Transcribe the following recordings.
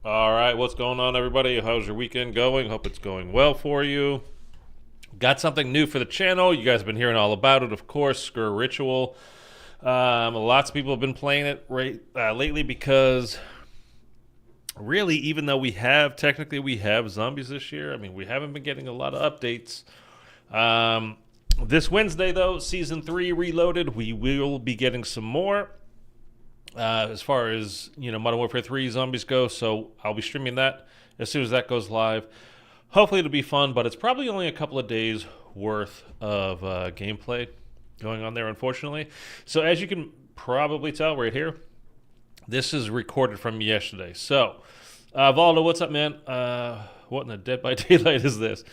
All right, what's going on, everybody? How's your weekend going? Hope it's going well for you. Got something new for the channel. You guys have been hearing all about it, of course, Sker Ritual. Lots of people have been playing it lately because really, even though we have zombies this year, I mean, we haven't been getting a lot of updates. This Wednesday, though, Season 3 Reloaded, we will be getting some more. As far as, Modern Warfare 3 zombies go, so I'll be streaming that as soon as that goes live. Hopefully it'll be fun, but it's probably only a couple of days worth of gameplay going on there, unfortunately. So as you can probably tell right here, this is recorded from yesterday. So, Valdo, what's up, man? What in the Dead by Daylight is this?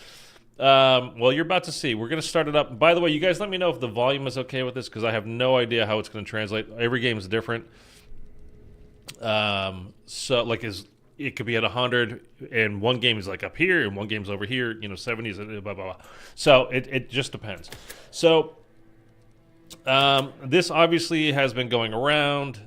Well, you're about to see. We're going to start it up. By the way, you guys let me know if the volume is okay with this, because I have no idea how it's going to translate. Every game is different. So, like, it could be at 100, and one game is, like, up here, and one game's over here, 70s, blah, blah, blah. So, it just depends. So, this obviously has been going around.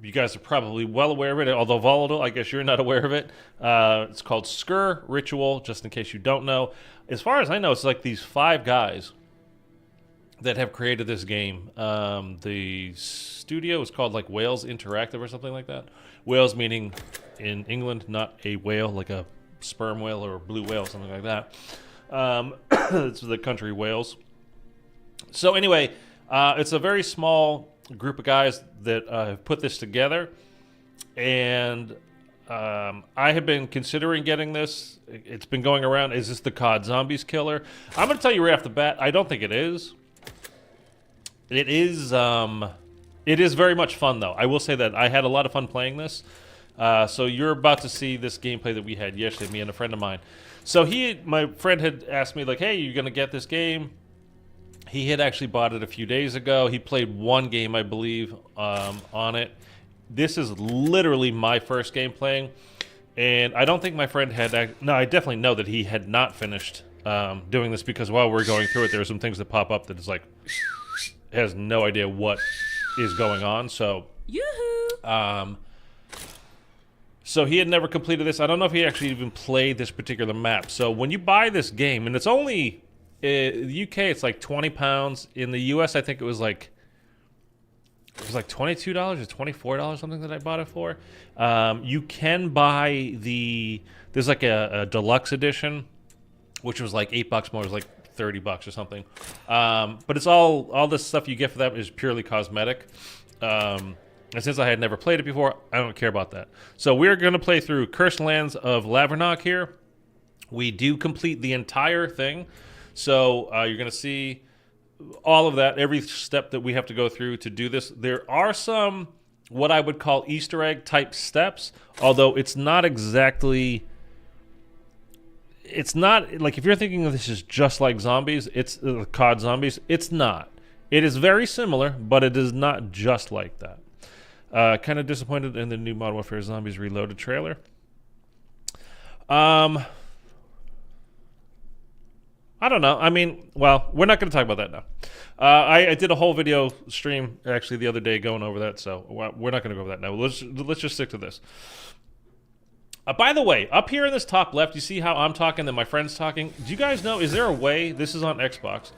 You guys are probably well aware of it, although volatile, I guess you're not aware of it. It's called Sker Ritual, just in case you don't know. As far as I know, it's like these 5 guys that have created this game. The studio is called like Wales Interactive or something like that. Wales meaning in England, not a whale, like a sperm whale or a blue whale, something like that. It's the country Wales. So anyway, it's a very small group of guys that have put this together, and I have been considering getting this. It's been going around, is this the COD Zombies killer? I'm going to tell you right off the bat, I don't think it is. It is very much fun, though. I will say that I had a lot of fun playing this. So you're about to see this gameplay that we had yesterday, me and a friend of mine. So my friend had asked me, like, hey, you're going to get this game? He had actually bought it a few days ago. He played one game, I believe, on it. This is literally my first game playing, and I don't think my friend had... No, I definitely know that he had not finished doing this, because while we're going through it, there are some things that pop up that is like... has no idea what is going on, so... Yoo-hoo! So he had never completed this. I don't know if he actually even played this particular map. So when you buy this game, and it's only... In the UK, it's like £20. In the US, I think it was like $22 or $24, something that I bought it for. You can buy there's like a deluxe edition, which was like $8 more. It was like $30 or something. But it's all this stuff you get for that is purely cosmetic. And since I had never played it before, I don't care about that. So we're going to play through Cursed Lands of Lavernock here. We do complete the entire thing. So you're going to see all of that, every step that we have to go through to do this. There are some what I would call Easter egg type steps, although it's not exactly... It's not... Like, if you're thinking of this as just like zombies, it's COD Zombies, it's not. It is very similar, but it is not just like that. Kind of disappointed in the new Modern Warfare Zombies Reloaded trailer. I don't know. I mean, well, we're not going to talk about that now. I did a whole video stream actually the other day going over that, so we're not going to go over that now. Let's just stick to this. By the way, up here in this top left, you see how I'm talking and my friend's talking? Do you guys know, is there a way, this is on Xbox,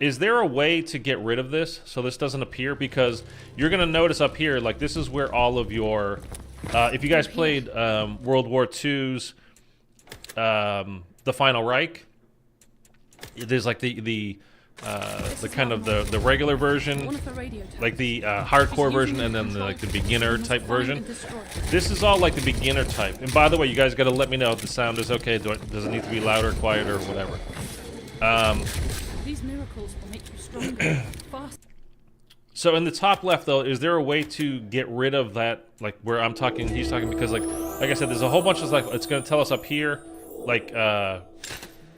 is there a way to get rid of this so this doesn't appear? Because you're going to notice up here, like, this is where all of your, if you guys played World War II's The Final Reich, there's like the kind of the regular version, like the hardcore version, and then like the beginner type version. This is all like the beginner type. And by the way, you guys got to let me know if the sound is okay. Does it need to be louder, quieter, or whatever? These miracles will make you stronger, faster. So in the top left, though, is there a way to get rid of that, like where I'm talking, he's talking? Because like I said, there's a whole bunch of like, it's going to tell us up here, like.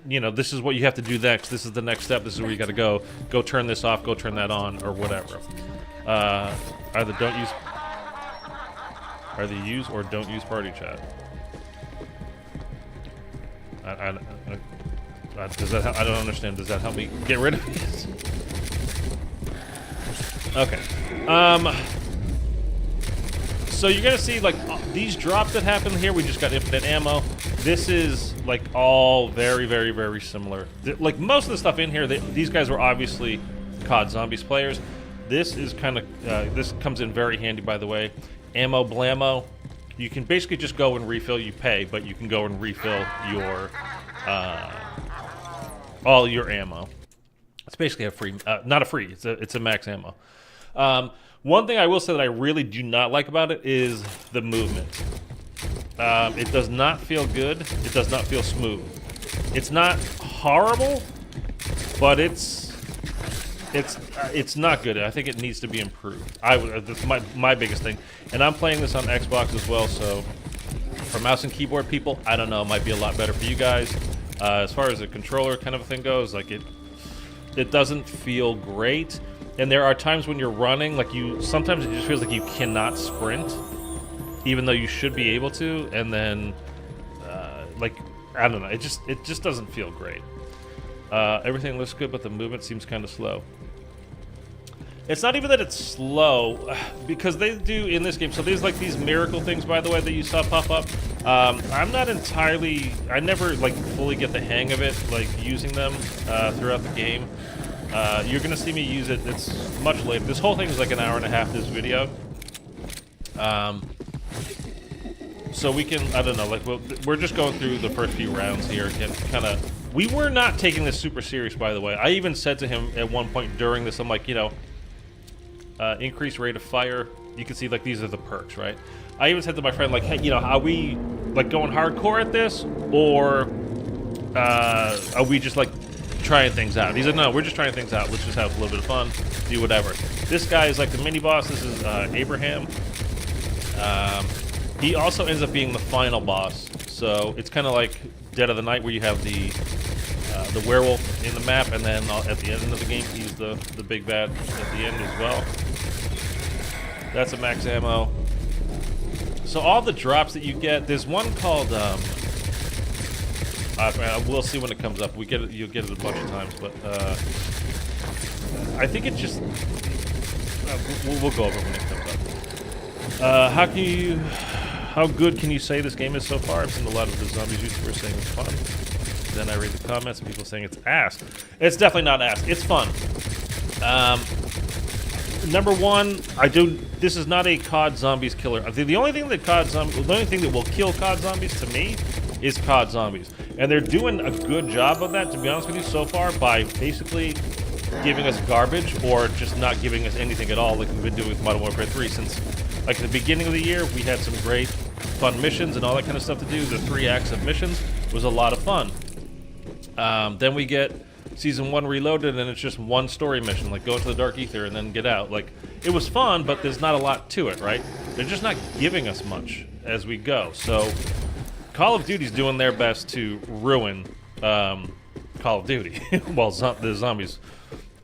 This is what you have to do next. This is the next step. This is where you got to go. Go turn this off. Go turn that on, or whatever. Either use or don't use party chat. Does that? I don't understand. Does that help me get rid of this? Okay. So you're gonna see like these drops that happen here. We just got infinite ammo. This is like all very, very, very similar. Like most of the stuff in here, these guys were obviously COD Zombies players. This is kind of this comes in very handy, by the way. Ammo blammo. You can basically just go and refill. You pay, but you can go and refill your all your ammo. It's basically a free, not a free. It's a max ammo. One thing I will say that I really do not like about it is the movement. It does not feel good. It does not feel smooth. It's not horrible, but it's not good. I think it needs to be improved. That's my biggest thing. And I'm playing this on Xbox as well, so for mouse and keyboard people, I don't know, it might be a lot better for you guys. As far as the controller kind of a thing goes, like it doesn't feel great. And there are times when you're running, like sometimes it just feels like you cannot sprint, even though you should be able to. And then, like, I don't know, it just doesn't feel great. Everything looks good, but the movement seems kind of slow. It's not even that it's slow, because they do in this game. So there's like these miracle things, by the way, that you saw pop up. I'm not entirely, I never like fully get the hang of it, like using them throughout the game. You're gonna see me use it. It's much later. This whole thing is like an hour and a half. This video. So we can, I don't know, like we're just going through the first few rounds here, and kind of. We were not taking this super serious, by the way. I even said to him at one point during this, I'm like, you know, increased rate of fire. You can see like these are the perks, right? I even said to my friend, like, hey, you know, are we like going hardcore at this, or are we just like trying things out? He said, no, we're just trying things out. Let's just have a little bit of fun, do whatever. This guy is like the mini boss. This is Abraham. He also ends up being the final boss. So it's kind of like Dead of the Night, where you have the werewolf in the map, and then at the end of the game, he's the big bad at the end as well. That's a max ammo. So all the drops that you get, there's one called, we'll see when it comes up. You'll get it a bunch of times, but I think it just, we'll go over when it comes up. How good can you say this game is so far? I've seen a lot of the zombies YouTubers saying it's fun. Then I read the comments and people saying it's ass. It's definitely not ass. It's fun. Number one, this is not a COD Zombies killer. The only thing that will kill COD Zombies to me is COD Zombies. And they're doing a good job of that, to be honest with you, so far, by basically giving us garbage or just not giving us anything at all, like we've been doing with Modern Warfare 3 since like the beginning of the year. We had some great fun missions and all that kind of stuff to do. The 3 acts of missions was a lot of fun. Then we get Season 1 Reloaded, and it's just one story mission, like go into the Dark Ether and then get out. Like, it was fun, but there's not a lot to it, right? They're just not giving us much as we go. So Call of Duty's doing their best to ruin Call of Duty. Well, the zombies.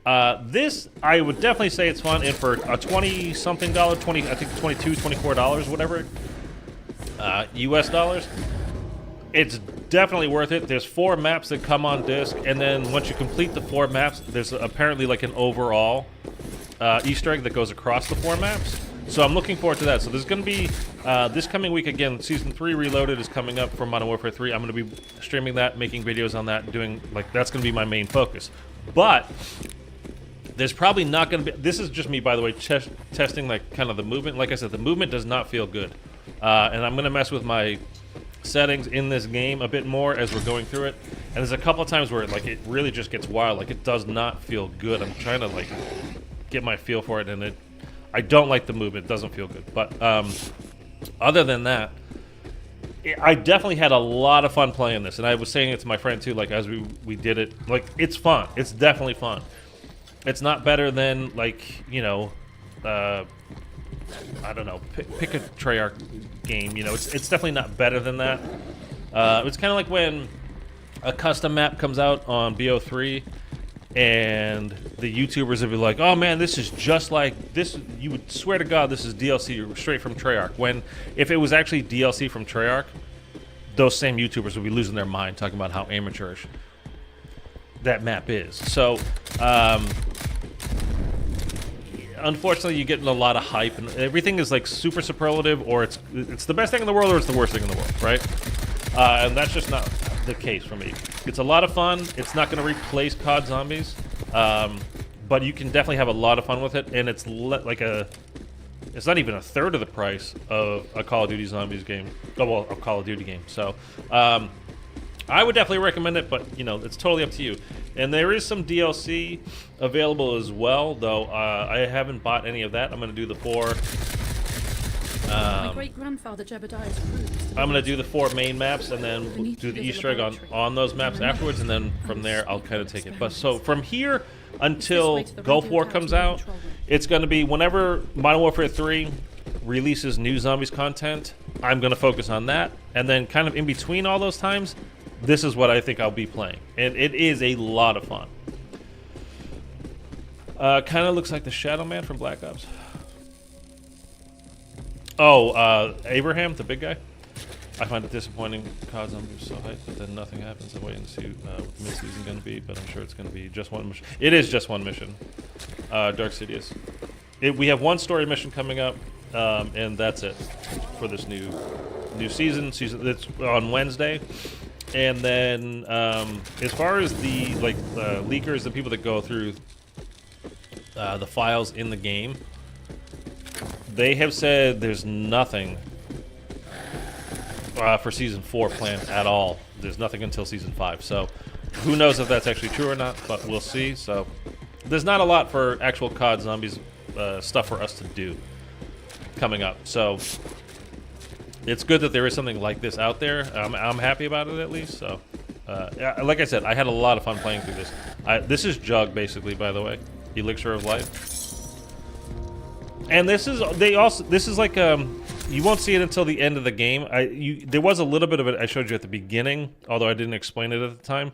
This, I would definitely say it's fun, and for a 20-something dollar, I think $22, $24, whatever, US dollars, it's definitely worth it. There's 4 maps that come on disc, and then once you complete the 4 maps, there's apparently like an overall Easter egg that goes across the 4 maps. So I'm looking forward to that. So there's going to be, this coming week, again, Season 3 Reloaded is coming up for Modern Warfare 3. I'm going to be streaming that, making videos on that, doing, like, that's going to be my main focus. But there's probably not going to be, this is just me, by the way, testing, like, kind of the movement. Like I said, the movement does not feel good. And I'm going to mess with my settings in this game a bit more as we're going through it. And there's a couple of times where it really just gets wild. Like, it does not feel good. I'm trying to like get my feel for it, and I don't like the movement. It doesn't feel good. But other than that, I definitely had a lot of fun playing this. And I was saying it to my friend too, like as we did it. Like, it's fun. It's definitely fun. It's not better than, like, you know, I don't know, pick a Treyarch game, you know, it's definitely not better than that. It's kind of like when a custom map comes out on BO3 and the YouTubers would be like, oh man, this is just like this, you would swear to God this is DLC straight from Treyarch, when if it was actually DLC from Treyarch, those same YouTubers would be losing their mind talking about how amateurish that map is. So unfortunately, you get a lot of hype, and everything is like super superlative, or it's the best thing in the world, or it's the worst thing in the world, right? And that's just not the case for me. It's a lot of fun. It's not going to replace COD Zombies, but you can definitely have a lot of fun with it, and it's it's not even a third of the price of a Call of Duty Zombies game. Oh, well, a Call of Duty game. So, I would definitely recommend it, but, you know, it's totally up to you. And there is some DLC available as well, though I haven't bought any of that. I'm going to do the 4... My great-grandfather Jebediah's approved. I'm going to do the 4 main maps and then do the Easter egg on those maps afterwards, and then from there I'll kind of take it. But so from here until Gulf War comes out, it's going to be whenever Modern Warfare 3 releases new Zombies content, I'm going to focus on that. And then kind of in between all those times, this is what I think I'll be playing. And it is a lot of fun. Kind of looks like the Shadow Man from Black Ops. Oh, Abraham, the big guy. I find it disappointing. COD Zombies are so hyped, but then nothing happens. I'm waiting to see what the mid-season going to be, but I'm sure it's going to be just one mission. It is just one mission. Dark Sidious. We have one story mission coming up, and that's it for this new season. It's on Wednesday. And then, as far as the leakers, the people that go through the files in the game, they have said there's nothing for Season 4 planned at all. There's nothing until Season 5. So, who knows if that's actually true or not, but we'll see. So, there's not a lot for actual COD Zombies stuff for us to do coming up. So, it's good that there is something like this out there. I'm happy about it, at least. So, like I said, I had a lot of fun playing through this. This is Jug, basically, by the way. Elixir of Life. And this is like you won't see it until the end of the game. There was a little bit of it I showed you at the beginning, although I didn't explain it at the time.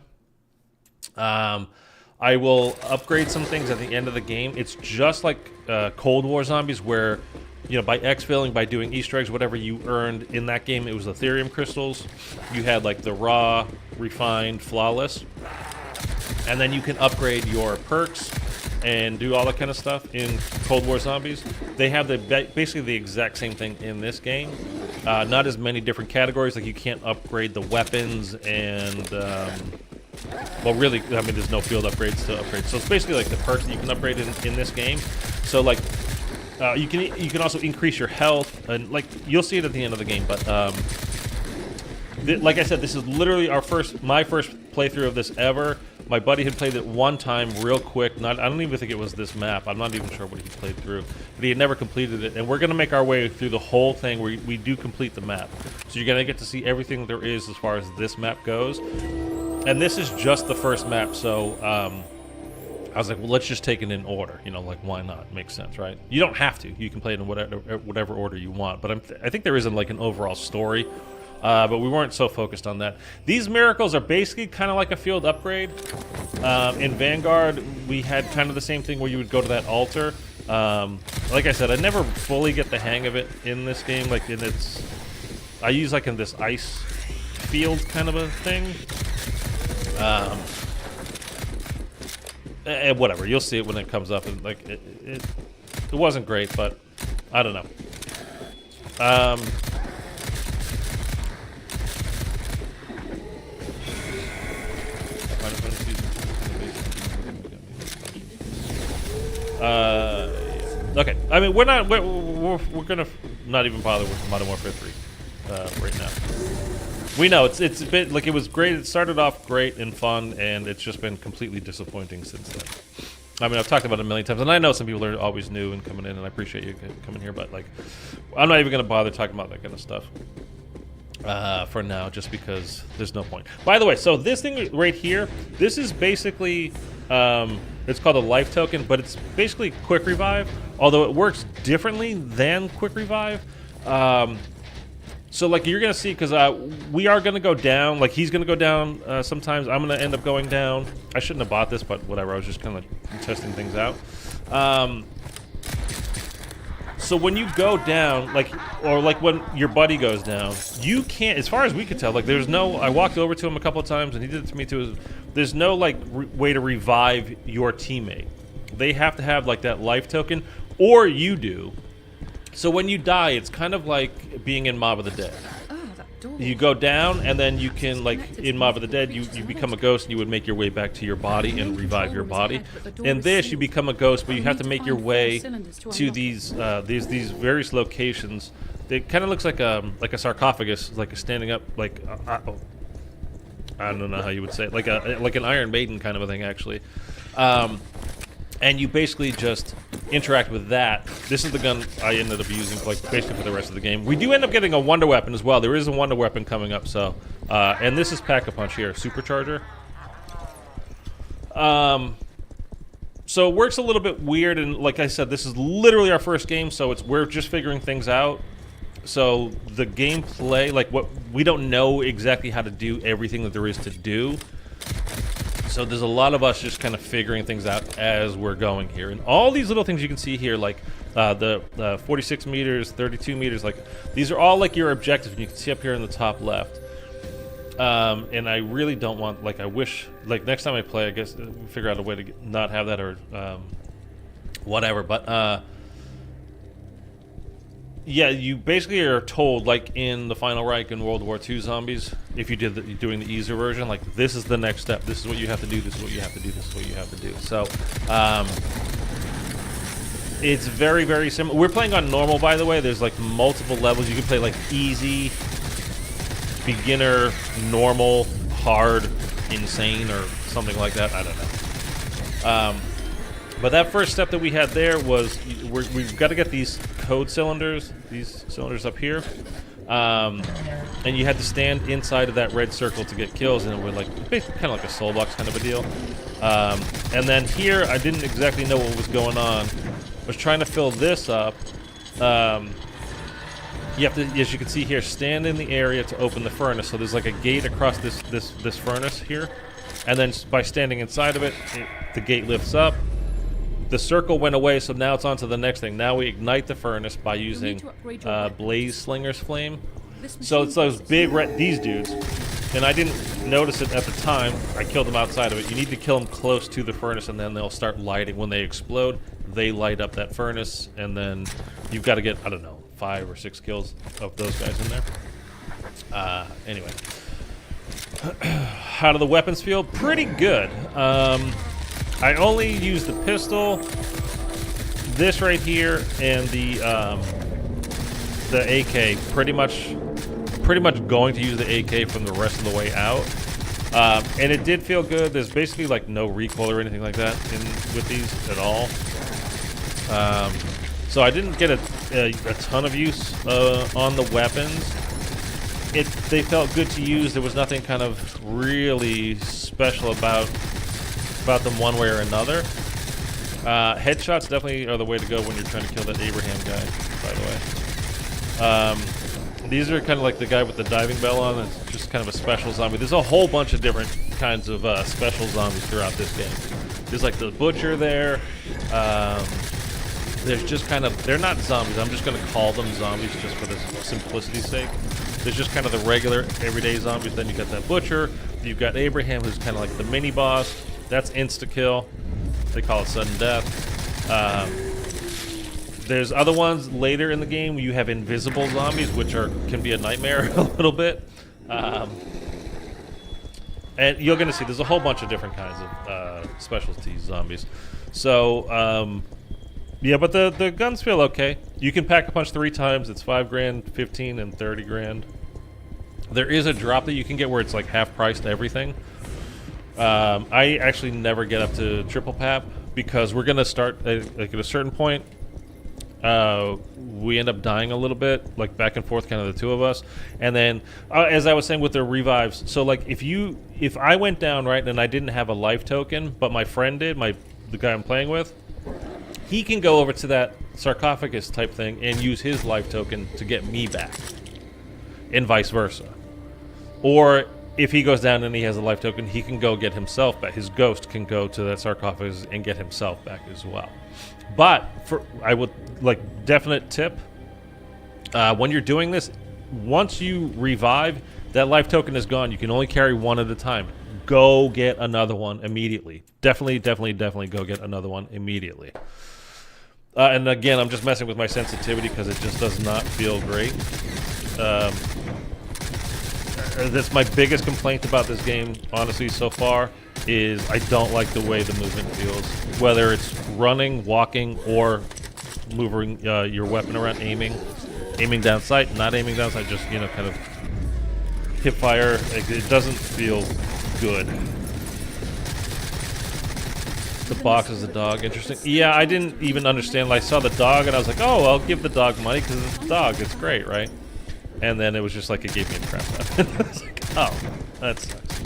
I will upgrade some things at the end of the game. It's just like Cold War Zombies, where by exfilling, by doing Easter eggs, whatever you earned in that game, it was Ethereum crystals. You had like the raw, refined, flawless, and then you can upgrade your perks and do all that kind of stuff in Cold War Zombies. They have basically the exact same thing in this game. Not as many different categories. Like you can't upgrade the weapons and well, really, I mean, there's no field upgrades to upgrade. So it's basically like the perks that you can upgrade in this game. So like you can also increase your health, and like you'll see it at the end of the game. But like I said, this is literally my first playthrough of this ever. My buddy had played it one time real quick. I don't even think it was this map. I'm not even sure what he played through. But he had never completed it. And we're going to make our way through the whole thing where we do complete the map. So you're going to get to see everything there is as far as this map goes. And this is just the first map. So I was like, well, let's just take it in order. Like, why not? Makes sense, right? You don't have to. You can play it in whatever order you want. But I think there isn't like an overall story. But we weren't so focused on that. These miracles are basically kind of like a field upgrade. In Vanguard, we had kind of the same thing where you would go to that altar. Like I said, I never fully get the hang of it in this game. Like I use like in this ice field kind of a thing. And whatever, you'll see it when it comes up. And like it wasn't great, but I don't know. Okay. I mean, we're gonna not even bother with Modern Warfare 3 right now. We know it's a bit like it was great. It started off great and fun, and it's just been completely disappointing since then. I mean, I've talked about it a million times, and I know some people are always new and coming in, and I appreciate you coming here, but like, I'm not even gonna bother talking about that kind of stuff for now, just because there's no point. By the way, so this thing right here, this is basically. It's called a life token, but it's basically quick revive, although it works differently than quick revive. So like you're gonna see, because we are gonna go down, like he's gonna go down sometimes. I'm gonna end up going down. I shouldn't have bought this, but whatever, I was just kind of testing things out. So when you go down, or when your buddy goes down, you can't, as far as we could tell, like there's no, I walked over to him a couple of times and he did it to me too, there's no like way to revive your teammate. They have to have like that life token, or you do. So when you die, it's kind of like being in Mob of the Dead. Oh, that door. You go down, and then you can, like, in Mob of the Dead, you become a ghost, and you would make your way back to your body and revive your body. In this, you become a ghost, but you have to make your way to these various locations. It kind of looks like a sarcophagus, like a standing up, like I don't know how you would say it, like an Iron Maiden kind of a thing, actually. And you basically just interact with that. This is the gun I ended up using, like, basically for the rest of the game. We do end up getting a wonder weapon as well. There is a wonder weapon coming up, so. And this is Pack-a-Punch here, Supercharger. So it works a little bit weird, and like I said, this is literally our first game, so we're just figuring things out. So the gameplay, like, we don't know exactly how to do everything that there is to do. So there's a lot of us just kind of figuring things out as we're going here. And all these little things you can see here, like the 46 meters, 32 meters, like these are all like your objectives. And you can see up here in the top left. And I really don't want, like, I wish, like, next time I play, I guess figure out a way to not have that or whatever. But yeah, you basically are told, like in the Final Reich and World War II Zombies, if you're doing the easier version, like, this is the next step. This is what you have to do. This is what you have to do. This is what you have to do. So, it's very, very similar. We're playing on normal, by the way. There's, like, multiple levels. You can play, like, easy, beginner, normal, hard, insane, or something like that. I don't know. But that first step that we had there was we've got to get these code cylinders, these cylinders up here, and you had to stand inside of that red circle to get kills, and it would, like, basically kind of like a soul box kind of a deal. And then here, I didn't exactly know what was going on. I was trying to fill this up. You have to, as you can see here, stand in the area to open the furnace. So there's like a gate across this furnace here, and then by standing inside of it, the gate lifts up. The circle went away, so now it's on to the next thing. Now we ignite the furnace by using Blaze Slinger's Flame. So it's those big these dudes, and I didn't notice it at the time. I killed them outside of it. You need to kill them close to the furnace, and then they'll start lighting. When they explode, they light up that furnace, and then you've got to get, I don't know, 5 or 6 kills of those guys in there. Anyway. How do the weapons feel? Pretty good. I only use the pistol, this right here, and the AK. Pretty much going to use the AK from the rest of the way out. And it did feel good. There's basically, like, no recoil or anything like that with these at all. So I didn't get a ton of use on the weapons. They felt good to use. There was nothing kind of really special about them one way or another. Headshots definitely are the way to go when you're trying to kill that Abraham guy, by the way. These are kind of like the guy with the diving bell on. It's just kind of a special zombie. There's a whole bunch of different kinds of special zombies throughout this game. There's like the butcher there. There's just kind of, they're not zombies. I'm just going to call them zombies just for the simplicity's sake. There's just kind of the regular, everyday zombies. Then you got that butcher. You've got Abraham, who's kind of like the mini boss. That's insta-kill. They call it sudden death. There's other ones later in the game. You have invisible zombies, which can be a nightmare a little bit. And you're going to see there's a whole bunch of different kinds of specialty zombies. So, yeah, but the guns feel okay. You can pack a punch 3 times. It's $5 grand, 15, and 30 grand. There is a drop that you can get where it's like half price to everything. I actually never get up to triple pap because we're gonna start like at a certain point. We end up dying a little bit, like back and forth, kind of the two of us. And then, as I was saying with the revives, so like if I went down right and I didn't have a life token, but my friend did, the guy I'm playing with, he can go over to that sarcophagus type thing and use his life token to get me back, and vice versa. Or if he goes down and he has a life token, he can go get himself back. His ghost can go to that sarcophagus and get himself back as well. But I would like definite tip when you're doing this. Once you revive, that life token is gone. You can only carry one at a time. Go get another one immediately. Definitely go get another one immediately. And again, I'm just messing with my sensitivity because it just does not feel great. That's my biggest complaint about this game, honestly, so far, is I don't like the way the movement feels. Whether it's running, walking, or moving your weapon around, aiming down sight, not aiming down sight, just, you know, kind of hip fire. It doesn't feel good. The box is the dog. Interesting. Yeah, I didn't even understand. I saw the dog and I was like, oh, I'll give the dog money because it's a dog. It's great, right? And then it was just like it gave me a crap weapon. I was like, oh, that sucks.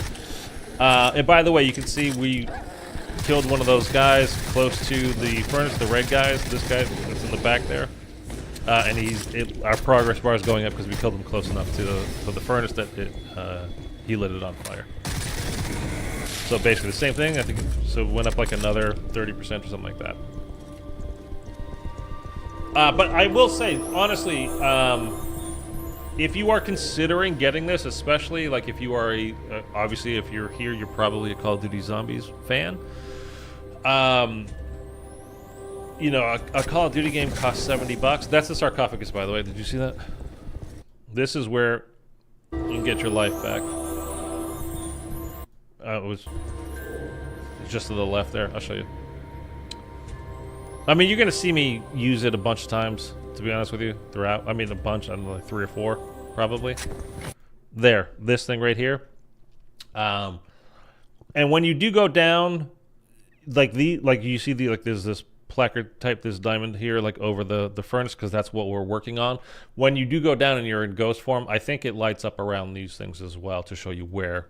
And by the way, you can see we killed one of those guys close to the furnace, the red guys. This guy that's in the back there. And our progress bar is going up because we killed him close enough to the furnace that he lit it on fire. So basically the same thing. I think so. It went up like another 30% or something like that. But I will say, honestly, if you are considering getting this, especially like if you are obviously if you're here, you're probably a Call of Duty Zombies fan. You know, a Call of Duty game costs $70. That's the sarcophagus, by the way. Did you see that? This is where you can get your life back. It was just to the left there. I'll show you. I mean, you're going to see me use it a bunch of times, to be honest with you, throughout. I mean, a bunch. I don't know, like 3 or 4, probably. There. This thing right here. And when you do go down, like you see there's this placard type, this diamond here, like over the furnace, because that's what we're working on. When you do go down and you're in ghost form, I think it lights up around these things as well to show you where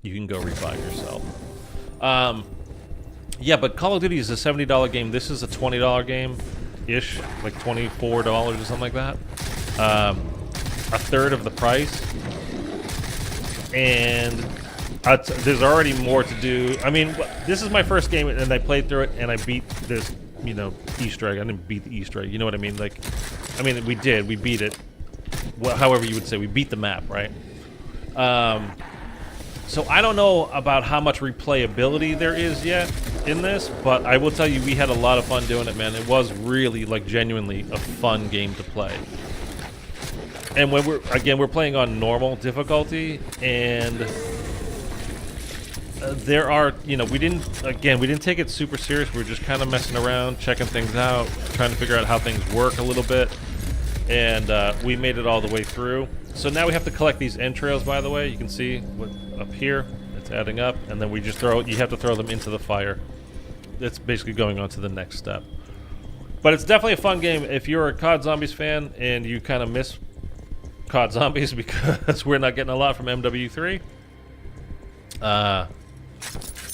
you can go revive yourself. Yeah, but Call of Duty is a $70 game. This is a $20 game-ish, like $24 or something like that. A third of the price. And there's already more to do. I mean, this is my first game, and I played through it, and I beat this, you know, Easter egg. I didn't beat the Easter egg. You know what I mean? Like, I mean, we did. We beat it. Well, however you would say. We beat the map, right? So I don't know about how much replayability there is yet in this, but I will tell you we had a lot of fun doing it, man. It was really, like, genuinely a fun game to play. And when we're playing on normal difficulty, and there are, you know, we didn't take it super serious. We were just kind of messing around, checking things out, trying to figure out how things work a little bit, and we made it all the way through. So now we have to collect these entrails, by the way. You can see up here, it's adding up, and then you have to throw them into the fire. It's basically going on to the next step. But it's definitely a fun game. If you're a COD Zombies fan and you kind of miss COD Zombies because we're not getting a lot from MWIII,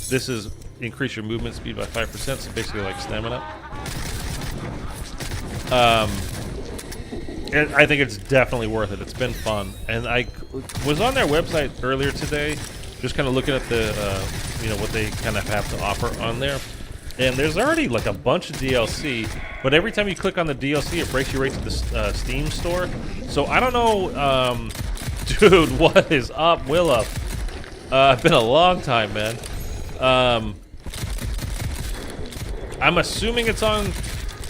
this is increase your movement speed by 5%, so basically like stamina. And I think it's definitely worth it. It's been fun, and I was on their website earlier today, just kind of looking at the, you know, what they kind of have to offer on there. And there's already like a bunch of DLC, but every time you click on the DLC, it breaks you right to the Steam store. So I don't know, dude, what is up, Willa? It's been a long time, man. I'm assuming it's on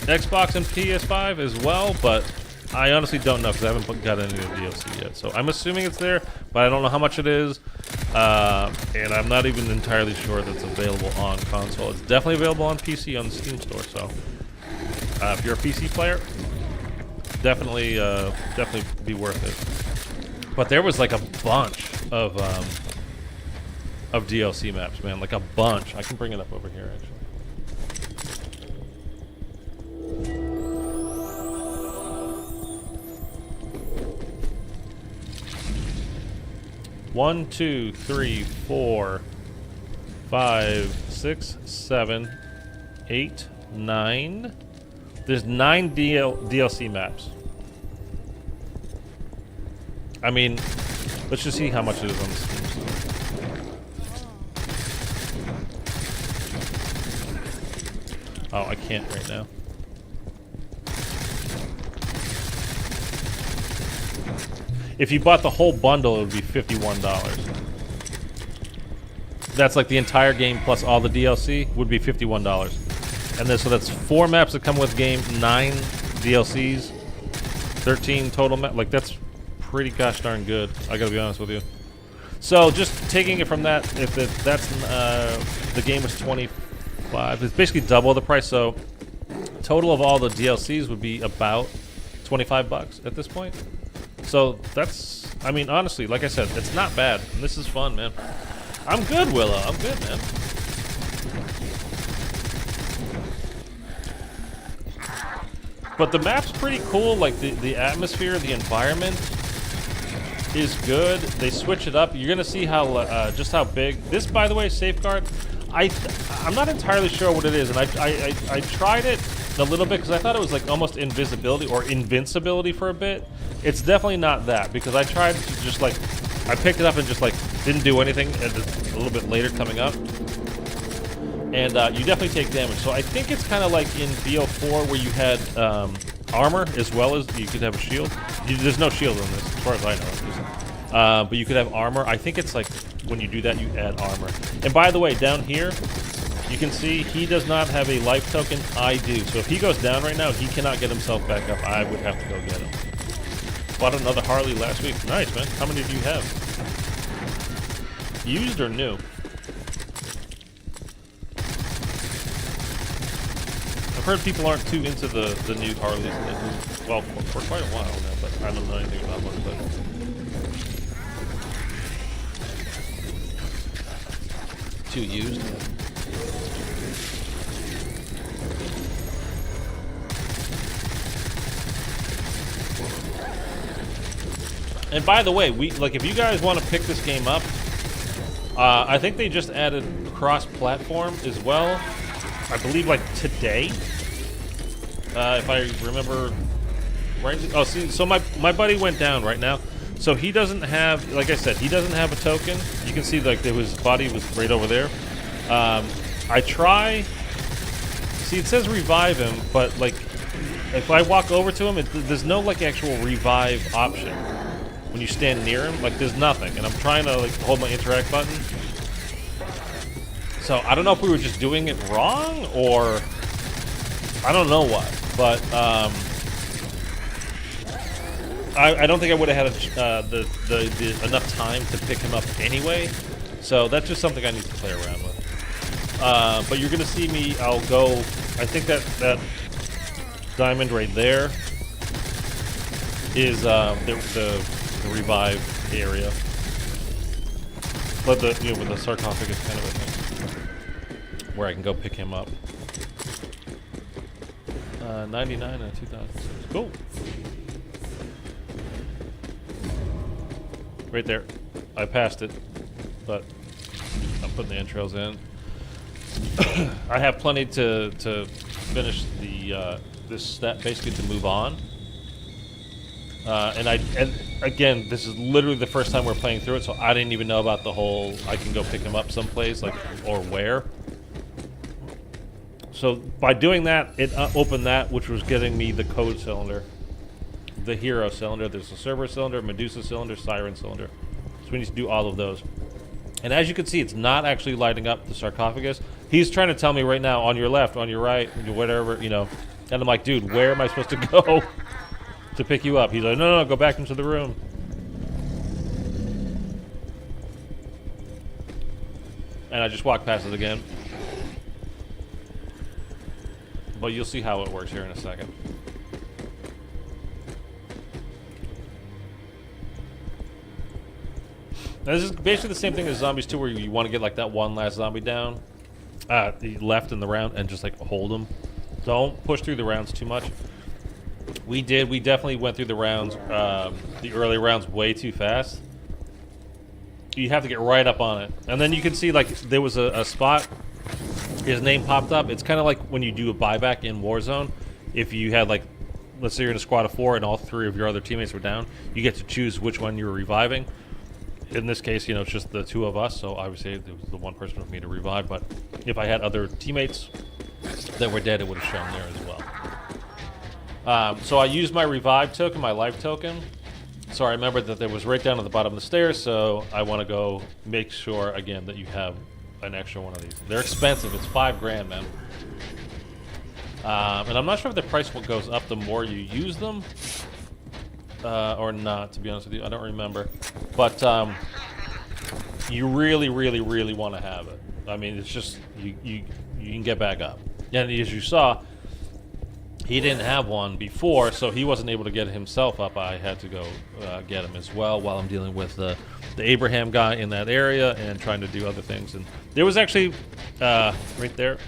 Xbox and PS5 as well, but I honestly don't know because I haven't got any of the DLC yet. So I'm assuming it's there, but I don't know how much it is. And I'm not even entirely sure that it's available on console. It's definitely available on PC on the Steam store. So if you're a PC player, definitely be worth it. But there was like a bunch of DLC maps, man. Like a bunch. I can bring it up over here, actually. One, 2, 3, 4, 5, 6, 7, 8, 9. There's 9 DLC maps. I mean, let's just see how much it is on the Steam store. Oh, I can't right now. If you bought the whole bundle, it would be $51. That's like the entire game plus all the DLC would be $51. And then, so that's 4 maps that come with game, 9 DLCs, 13 total map. Like, that's pretty gosh darn good. I gotta be honest with you. So just taking it from that, if that's the game was 25, it's basically double the price. So total of all the DLCs would be about 25 bucks at this point. So that's, I mean, honestly, like I said, it's not bad. And this is fun, man. I'm good, Willow. I'm good, man. But the map's pretty cool. Like the atmosphere, the environment is good. They switch it up. You're gonna see how just how big this. By the way, safeguard. I'm not entirely sure what it is, and I tried it a little bit because I thought it was like almost invisibility or invincibility for a bit. It's definitely not that, because I tried to just like I picked it up and just like didn't do anything, and a little bit later coming up. And you definitely take damage. So I think it's kind of like in BO4 where you had armor as well as you could have a shield. There's no shield on this, as far as I know. But you could have armor. I think it's like when you do that, you add armor. And by the way, down here, you can see he does not have a life token. I do. So if he goes down right now, he cannot get himself back up. I would have to go get him. Bought another Harley last week. Nice, man. How many do you have? Used or new? I've heard people aren't too into the new Harleys. Well, for quite a while now, but I don't know anything about one. But too used. And by the way, if you guys want to pick this game up, I think they just added cross-platform as well. I believe like today, if I remember right. Oh, see, so my buddy went down right now, so he doesn't have, like I said, he doesn't have a token. You can see like his body was right over there. I try. See, it says revive him, but like if I walk over to him, there's no like actual revive option when you stand near him. Like there's nothing, and I'm trying to like hold my interact button. So I don't know if we were just doing it wrong, or I don't know what, but I don't think I would have had the enough time to pick him up anyway. So that's just something I need to play around with. But you're gonna see me. I'll go. I think that diamond right there is the revive area, but with the sarcophagus kind of a thing, where I can go pick him up. 99 and 2006. Cool. Right there. I passed it, but I'm putting the entrails in. I have plenty to finish the this step, basically to move on. And again, this is literally the first time we're playing through it, so I didn't even know about the whole I can go pick him up someplace, like, or where. So by doing that, it opened that, which was getting me the code cylinder, the hero cylinder. There's a server cylinder, Medusa cylinder, Siren cylinder. So we need to do all of those. And as you can see, it's not actually lighting up the sarcophagus. He's trying to tell me right now, on your left, on your right, whatever, you know. And I'm like, dude, where am I supposed to go to pick you up? He's like, no, go back into the room. And I just walked past it again. But you'll see how it works here in a second. Now, this is basically the same thing as Zombies 2, where you want to get like that one last zombie down, the left in the round, and just like hold them. Don't push through the rounds too much. We definitely went through the rounds, the early rounds, way too fast. You have to get right up on it. And then you can see like there was a spot, his name popped up. It's kind of like when you do a buyback in Warzone. If you had like, let's say you're in a squad of 4 and all 3 of your other teammates were down, you get to choose which one you're reviving. In this case, you know, it's just the 2 of us, so obviously it was the one person for me to revive. But if I had other teammates that were dead, it would have shown there as well. So I used my revive token, my life token. So I remembered that there was right down at the bottom of the stairs, so I want to go make sure, again, that you have an extra one of these. They're expensive. It's $5 grand, man. And I'm not sure if the price goes up the more you use them or not, to be honest with you. I don't remember. But you really, really, really want to have it. I mean, it's just, you can get back up. And as you saw, he didn't have one before, so he wasn't able to get himself up. I had to go get him as well while I'm dealing with the Abraham guy in that area and trying to do other things. And there was actually, right there,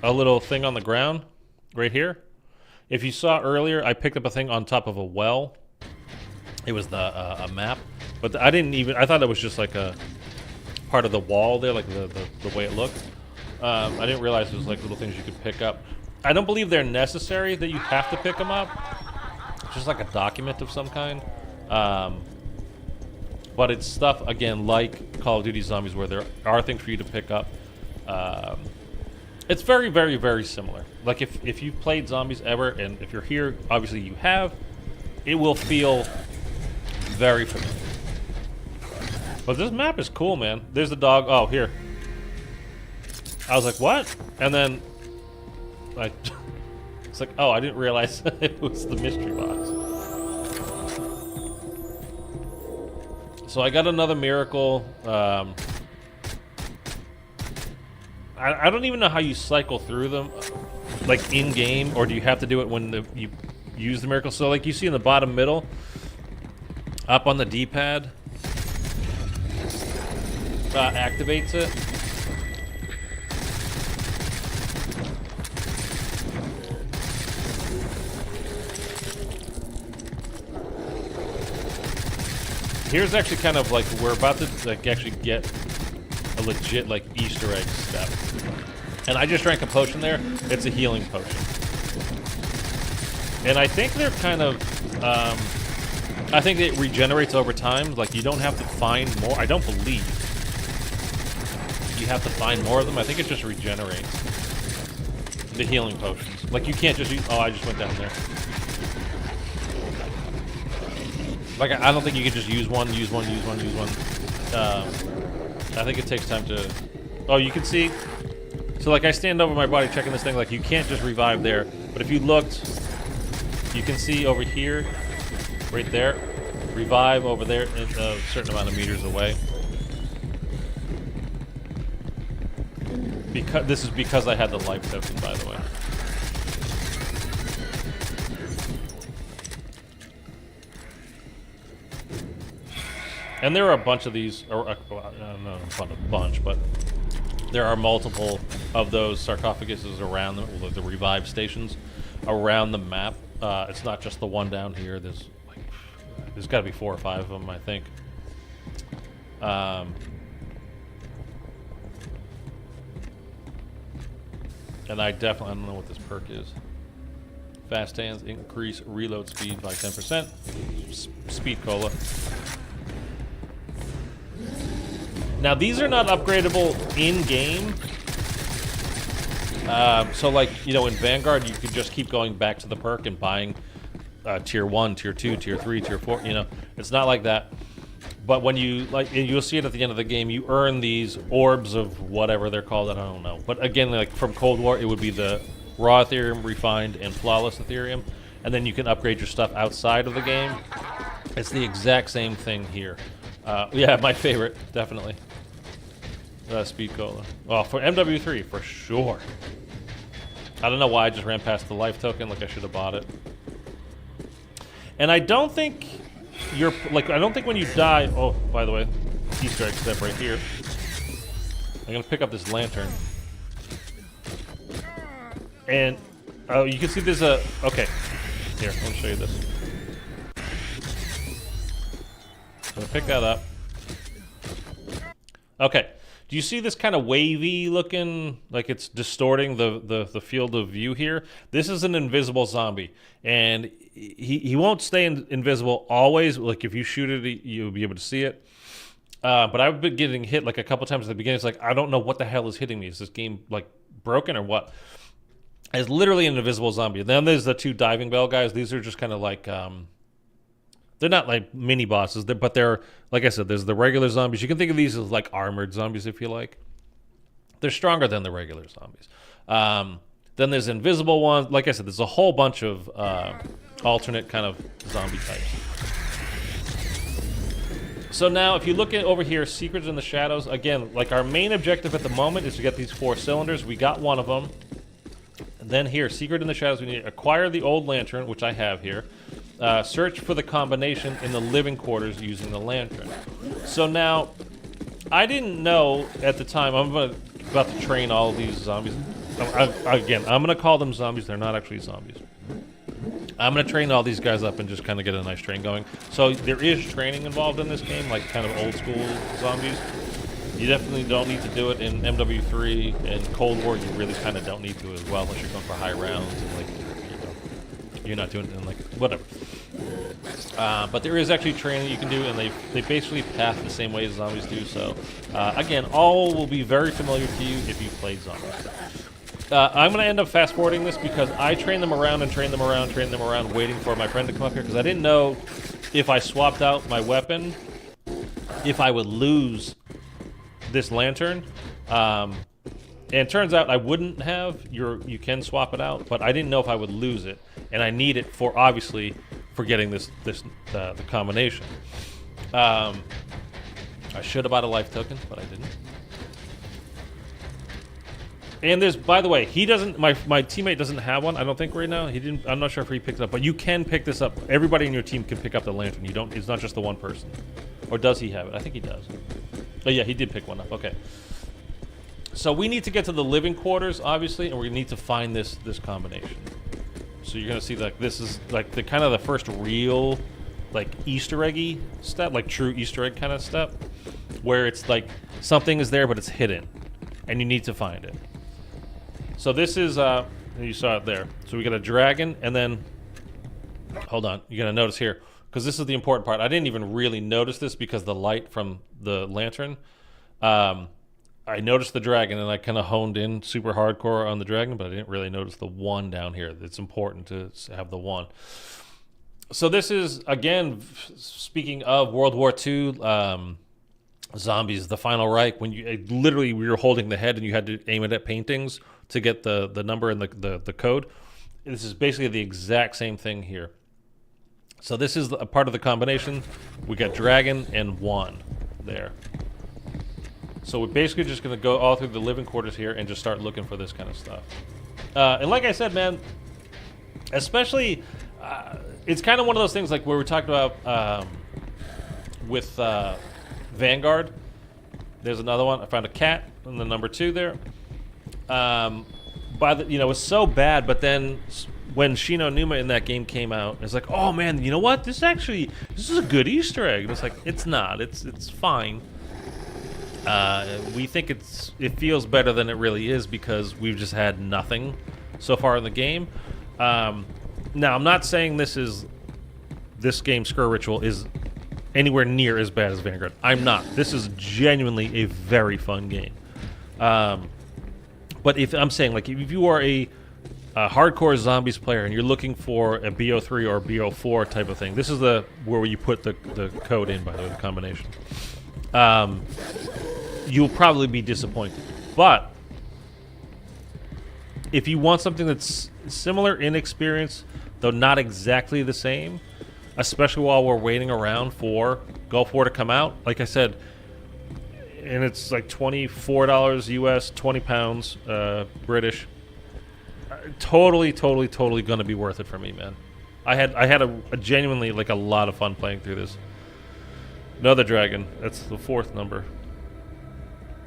a little thing on the ground right here. If you saw earlier, I picked up a thing on top of a well. It was a map, but I didn't even, I thought it was just like a part of the wall there, like the way it looked. I didn't realize it was like little things you could pick up. I don't believe they're necessary that you have to pick them up. It's just like a document of some kind. But it's stuff, again, like Call of Duty Zombies, where there are things for you to pick up. It's very, very, very similar. Like if you've played Zombies ever, and if you're here, obviously you have, it will feel very familiar. But this map is cool, man. There's the dog. Oh, here. I was like, what? And then it's like, oh, I didn't realize it was the mystery box. So I got another miracle. I don't even know how you cycle through them, like in game, or do you have to do it when you use the miracle? So like you see in the bottom middle, up on the D-pad, activates it. Here's actually kind of like, we're about to like actually get a legit like Easter egg step. And I just drank a potion there. It's a healing potion. And I think they're kind of, I think it regenerates over time. Like you don't have to find more. I don't believe you have to find more of them. I think it just regenerates. The healing potions. Like you can't just use, oh, I just went down there. Like, I don't think you can just use one. I think it takes time to... Oh, you can see... So, like, I stand over my body checking this thing. Like, you can't just revive there. But if you looked, you can see over here, right there, revive over there, a certain amount of meters away. This is because I had the life token, by the way. And there are a bunch of these, or I don't know, not a bunch, but there are multiple of those sarcophaguses around the revive stations around the map. It's not just the one down here. There's got to be 4 or 5 of them, I think. And I don't know what this perk is. Fast hands increase reload speed by 10%. Speed cola. Now these are not upgradable in game. So like, you know, in Vanguard you could just keep going back to the perk and buying tier 1, tier 2, tier 3, tier 4, you know. It's not like that. But when you, like, you'll see it at the end of the game, you earn these orbs of whatever they're called, I don't know. But again, like from Cold War, it would be the raw Ethereum, refined, and flawless Ethereum. And then you can upgrade your stuff outside of the game. It's the exact same thing here. Yeah, my favorite, definitely. Speed Cola. Well, for MWIII, for sure. I don't know why I just ran past the life token, like I should have bought it. And I don't think you're, like, I don't think when you die, oh, by the way, Easter egg step right here. I'm gonna pick up this lantern. And, oh, you can see there's a, okay. Here, let me show you this. I'm gonna pick that up. Okay. Do you see this kind of wavy looking, like it's distorting the field of view here? This is an invisible zombie, and he won't stay invisible always. Like if you shoot it, you'll be able to see it. But I've been getting hit like a couple times at the beginning. It's like, I don't know what the hell is hitting me. Is this game like broken or what? It's literally an invisible zombie. Then there's the 2 diving bell guys. These are just kind of like, they're not like mini bosses, but they're, like I said, there's the regular zombies. You can think of these as like armored zombies if you like. They're stronger than the regular zombies. Then there's invisible ones. Like I said, there's a whole bunch of alternate kind of zombie types. So now, if you look at over here, Secrets in the Shadows, again, like our main objective at the moment is to get these 4 cylinders. We got one of them. And then here, Secret in the Shadows, we need to acquire the old lantern, which I have here. Search for the combination in the living quarters using the lantern. So now, I didn't know at the time, I'm about to train all of these zombies. Again, I'm going to call them zombies. They're not actually zombies. I'm going to train all these guys up and just kind of get a nice train going. So there is training involved in this game, like kind of old school zombies. You definitely don't need to do it in MWIII and Cold War. You really kind of don't need to as well, unless you're going for high rounds and like you're not doing it in like whatever. But there is actually training you can do, and they basically path the same way as zombies do. So again, all will be very familiar to you if you've played zombies. I'm going to end up fast-forwarding this because I trained them around and trained them around, waiting for my friend to come up here, because I didn't know if I swapped out my weapon, if I would lose this lantern. And it turns out I wouldn't have. You can swap it out, but I didn't know if I would lose it, and I need it for, obviously, for getting the combination. I should have bought a life token, but I didn't. And there's, by the way, he doesn't. My teammate doesn't have one. I don't think right now. He didn't. I'm not sure if he picked it up, but you can pick this up. Everybody in your team can pick up the lantern. You don't. It's not just the one person. Or does he have it? I think he does. Oh yeah, he did pick one up. Okay. So we need to get to the living quarters, obviously, and we need to find this combination. So you're gonna see like this is like the kind of the first real, like Easter eggy step, like true Easter egg kind of step, where it's like something is there but it's hidden, and you need to find it. So this is, you saw it there. So we got a dragon, and then, hold on, you're going to notice here, because this is the important part. I didn't even really notice this because the light from the lantern. I noticed the dragon, and I kind of honed in super hardcore on the dragon, but I didn't really notice the one down here. It's important to have the one. So this is, again, speaking of World War II, zombies, the Final Reich, when you literally we were holding the head and you had to aim it at paintings to get the number and the code. This is basically the exact same thing here. So this is a part of the combination. We got dragon and one there. So we're basically just going to go all through the living quarters here and just start looking for this kind of stuff. And like I said, man, especially, it's kind of one of those things like where we talked about with Vanguard. There's another one. I found a cat in the number 2 there. It was so bad, but then when Shino Numa in that game came out, it's like, oh man, you know what? This is a good Easter egg. And it's like, it's not. It's fine. We think it feels better than it really is because we've just had nothing so far in the game. Now, I'm not saying this game, Sker Ritual, is anywhere near as bad as Vanguard. I'm not. This is genuinely a very fun game. But if I'm saying, like, if you are a hardcore zombies player and you're looking for a BO3 or BO4 type of thing, this is where you put the code in, by the way, the combination. You'll probably be disappointed. But if you want something that's similar in experience, though not exactly the same, especially while we're waiting around for Gulf War to come out, like I said, and it's like $24 US, 20 pounds British. Totally going to be worth it for me, man. I had a genuinely like a lot of fun playing through this. Another dragon. That's the 4th number.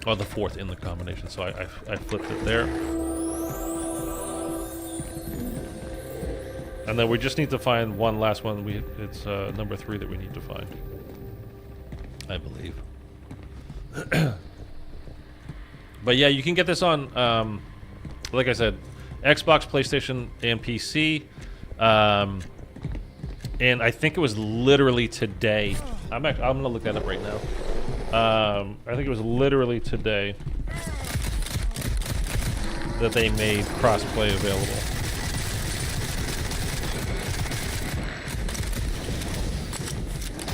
Oh, the 4th in the combination. So I flipped it there. And then we just need to find one last one. It's number 3 that we need to find, I believe. But yeah, you can get this on, like I said, Xbox, PlayStation, and PC. And I think it was literally today. I'm gonna look that up right now. I think it was literally today that they made crossplay available.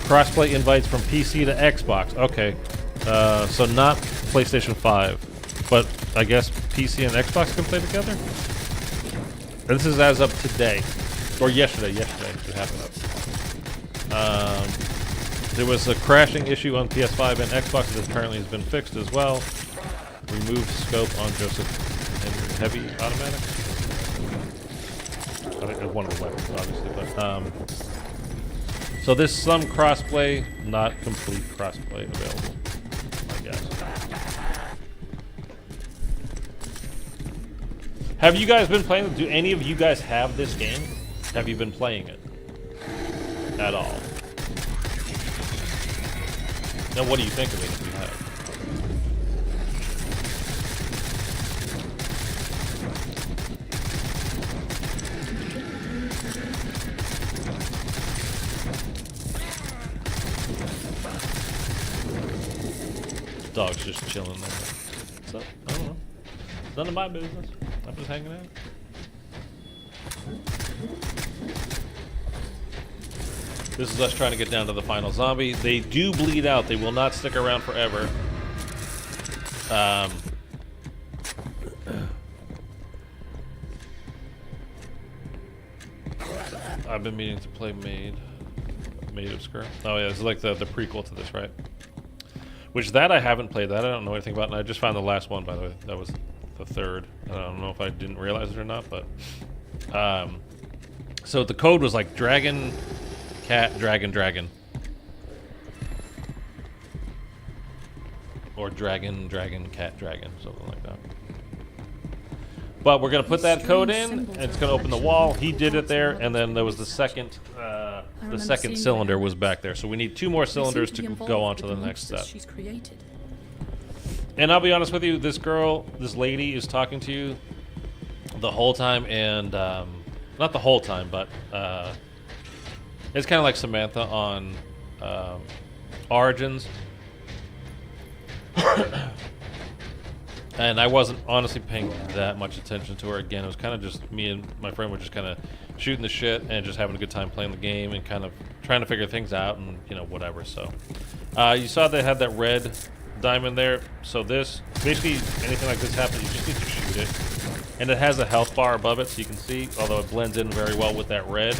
Crossplay invites from PC to Xbox. Okay. So not PlayStation 5, but I guess PC and Xbox can play together? This is as of today, or yesterday. Yesterday it happened. There was a crashing issue on PS5 and Xbox that apparently has been fixed as well. Removed scope on Joseph and heavy automatic. I think it's one of the weapons, obviously, but so there's some crossplay, not complete crossplay available, I guess. Have you guys been playing? Do any of you guys have this game? Have you been playing it at all? Now, what do you think of it if you have? Dog's just chilling there. So, I don't know. None of my business. I'm just hanging out. This is us trying to get down to the final zombie. They do bleed out. They will not stick around forever. I've been meaning to play Maid. Maid of Scur. Oh yeah, it's like the prequel to this, right? Which that I haven't played. That I don't know anything about, and I just found the last one, by the way. That was the third. I don't know if I didn't realize it or not, but so the code was like dragon, cat, dragon, dragon, or dragon, dragon, cat, dragon, something like that. But we're gonna put that code in, and it's gonna open the wall. He did it there, and then there was the second cylinder was back there. So we need 2 more cylinders to go on to the next step. And I'll be honest with you, this girl, this lady is talking to you the whole time, and not the whole time, but it's kind of like Samantha on Origins. And I wasn't honestly paying that much attention to her. Again, it was kind of just me and my friend were just kind of shooting the shit and just having a good time playing the game and kind of trying to figure things out and, you know, whatever. So you saw they had that red diamond there. So this, basically anything like this happens, you just need to shoot it. And it has a health bar above it, so you can see, although it blends in very well with that red,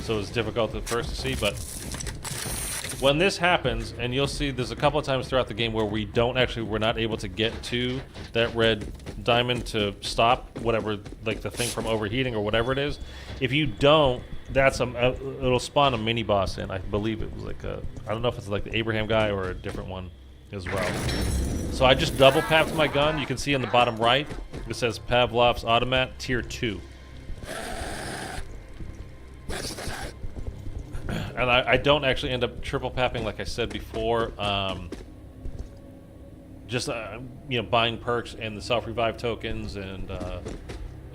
so it's difficult at first to see. But when this happens, and you'll see there's a couple of times throughout the game where we're not able to get to that red diamond to stop whatever, like the thing from overheating or whatever it is. If you don't, it'll spawn a mini boss in. I believe it was like I don't know if it's like the Abraham guy or a different one as well. So I just double papped my gun. You can see in the bottom right, it says Pavlov's Automat Tier 2. And I don't actually end up triple papping like I said before. Just you know, buying perks and the self-revive tokens and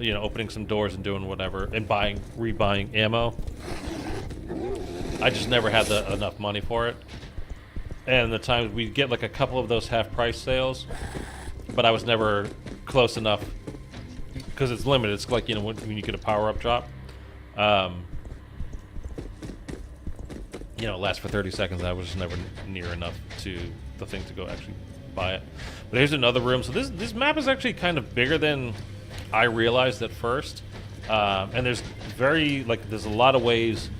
you know, opening some doors and doing whatever and rebuying ammo. I just never had enough money for it. And the times we get like a couple of those half-price sales, but I was never close enough because it's limited. It's like, you know, when you get a power-up drop. You know, it lasts for 30 seconds. I was just never near enough to the thing to go actually buy it. But here's another room. So this map is actually kind of bigger than I realized at first. And there's there's a lot of ways,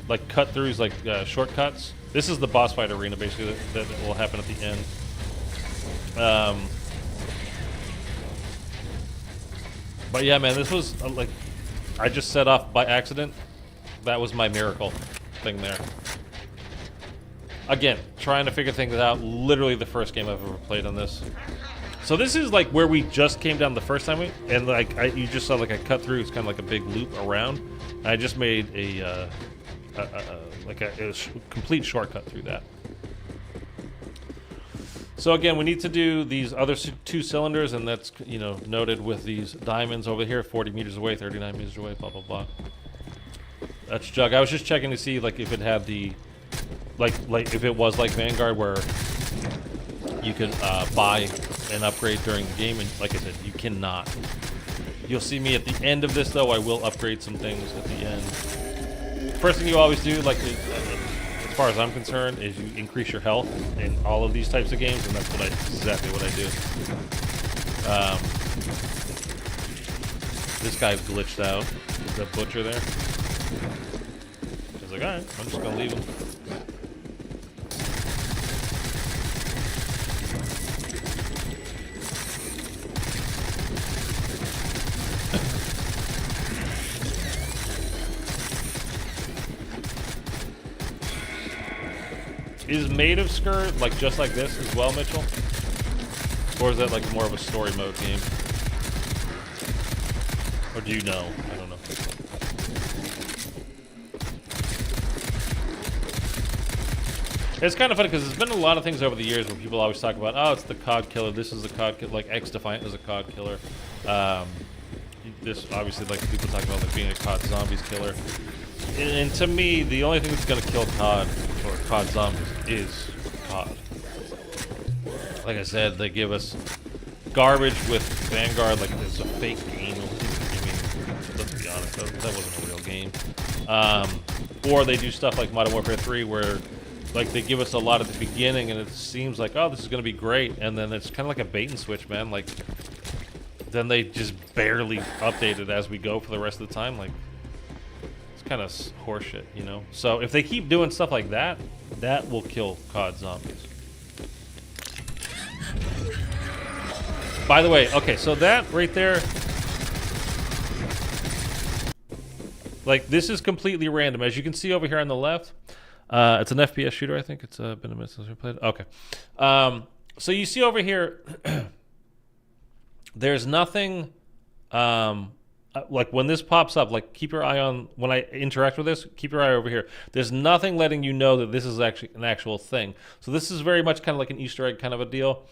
like cut-throughs, like shortcuts. This is the boss fight arena, basically, that will happen at the end. But yeah, man, this was like, I just set off by accident. That was my miracle thing there. Again, trying to figure things out. Literally the first game I've ever played on this. So this is like where we just came down the first time, and like you just saw like a cut through. It's kind of like a big loop around. I just made a complete shortcut through that. So again, we need to do these other 2 cylinders, and that's, you know, noted with these diamonds over here, 40 meters away, 39 meters away, blah blah blah. That's Jug. I was just checking to see like if it had the like if it was like Vanguard where you could buy an upgrade during the game, and like I said, you cannot. You'll see me at the end of this though. I will upgrade some things at the end. First thing you always do, like as far as I'm concerned, is you increase your health in all of these types of games, and that's exactly what I do. This guy glitched out. The butcher there. He's like, alright, I'm just gonna leave him. Is Maid of Scur like just like this as well, Mitchell? Or is that like more of a story mode game? Or do you know? I don't know. It's kind of funny because there's been a lot of things over the years where people always talk about, oh, it's the COD killer. This is the COD killer. Like X Defiant is a COD killer. This obviously, like people talk about like being a COD zombies killer. And to me, the only thing that's going to kill COD or COD zombies is COD. Like I said, they give us garbage with Vanguard, like it's a fake game. I mean, let's be honest, that wasn't a real game. Or they do stuff like Modern Warfare 3 where like they give us a lot at the beginning and it seems like, oh, this is going to be great. And then it's kind of like a bait and switch, man. Like, then they just barely update it as we go for the rest of the time. Like, kind of horseshit, you know? So if they keep doing stuff like that, that will kill COD zombies. By the way, okay, so that right there, like this is completely random. As you can see over here on the left, it's an FPS shooter, I think. It's been a minute since we played. Okay. So you see over here, there's nothing, like when this pops up, like keep your eye on, when I interact with this, keep your eye over here. There's nothing letting you know that this is actually an actual thing. So this is very much kind of like an Easter egg kind of a deal.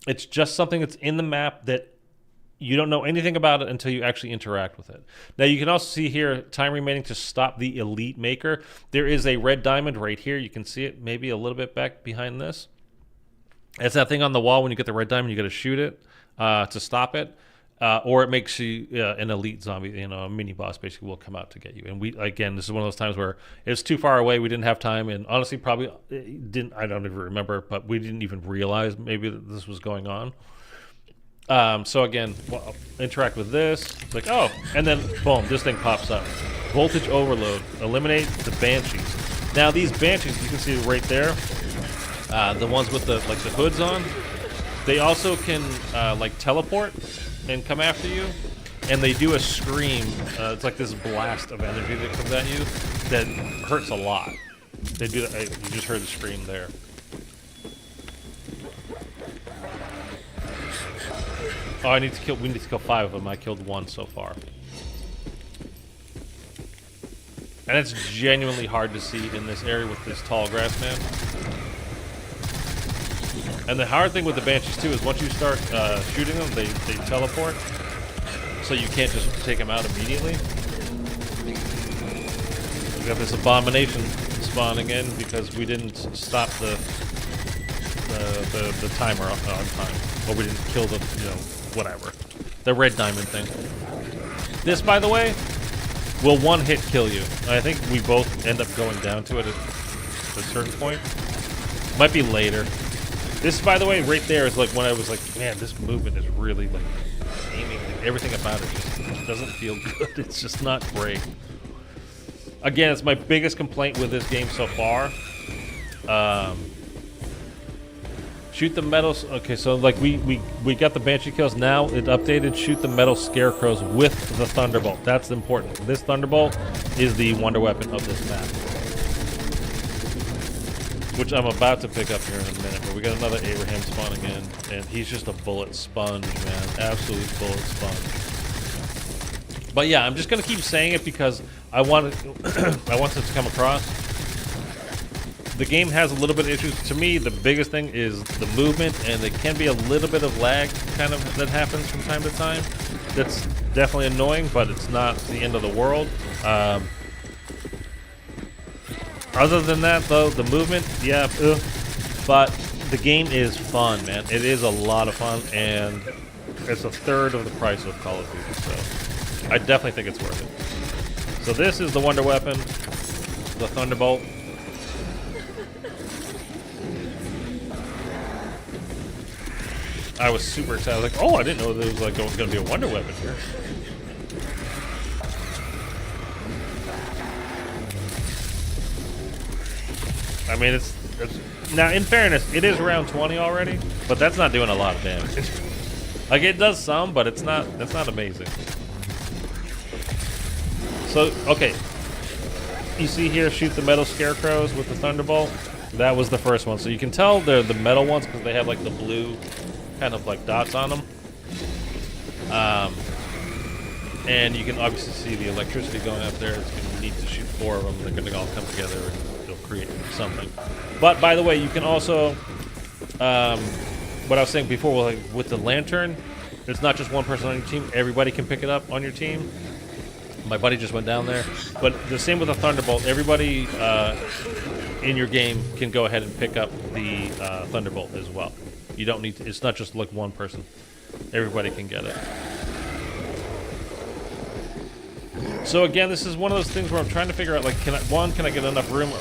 It's just something that's in the map that you don't know anything about it until you actually interact with it. Now you can also see here, time remaining to stop the elite maker. There is a red diamond right here. You can see it maybe a little bit back behind this. It's that thing on the wall. When you get the red diamond, you got to shoot it to stop it. Or it makes you an elite zombie, you know, a mini boss basically will come out to get you. And we, again, this is one of those times where it's too far away. We didn't have time, and honestly, probably didn't. I don't even remember, but we didn't even realize maybe that this was going on. So again, well, interact with this. It's like, oh, and then boom, this thing pops up. Voltage overload. Eliminate the banshees. Now these banshees, you can see right there, the ones with the like the hoods on. They also can like teleport and come after you, and they do a scream. It's like this blast of energy that comes at you that hurts a lot. They do that. You just heard the scream there. Oh, I need to kill. We need to kill 5 of them. I killed 1 so far, and it's genuinely hard to see in this area with this tall grass man. And the hard thing with the banshees too is once you start shooting them, they teleport, so you can't just take them out immediately. We got this abomination spawning in because we didn't stop the timer on time, or we didn't kill the, you know, whatever, the red diamond thing. This, by the way, will one hit kill you. I think we both end up going down to it at a certain point. Might be later. This, by the way, right there is like when I was like, man, this movement is really like aiming. Like, everything about it just doesn't feel good. It's just not great. Again, it's my biggest complaint with this game so far. Shoot the metal. Okay, so like we got the Banshee kills. Now it updated. Shoot the metal scarecrows with the Thunderbolt. That's important. This Thunderbolt is the wonder weapon of this map, which I'm about to pick up here in a minute. But we got another Abraham spawning in, and he's just a bullet sponge, man. Absolute bullet sponge. But yeah, I'm just gonna keep saying it because I want it, I want it to come across. The game has a little bit of issues. To me, the biggest thing is the movement, and there can be a little bit of lag kind of that happens from time to time. That's definitely annoying, but it's not the end of the world. Other than that, though, the movement, yeah, but the game is fun, man. It is a lot of fun, and it's a third of the price of Call of Duty, so I definitely think it's worth it. So this is the wonder weapon, the Thunderbolt. I was super excited. I was like, oh, I didn't know there was like going to be a wonder weapon here. I mean, it's now in fairness, it is round 20 already, but that's not doing a lot of damage. Like it does some, but it's not amazing. So okay, you see here, shoot the metal scarecrows with the thunderbolt. That was the first one, so you can tell they're the metal ones because they have like the blue kind of like dots on them. And you can obviously see the electricity going up there. It's going to need to shoot 4 of them. They're going to all come together and it'll create something. But by the way, you can also, what I was saying before, like with the lantern, it's not just one person on your team. Everybody can pick it up on your team. My buddy just went down there. But the same with the thunderbolt. Everybody in your game can go ahead and pick up the thunderbolt as well. You don't need to, it's not just like one person. Everybody can get it. So again, this is one of those things where I'm trying to figure out, like, can I get enough room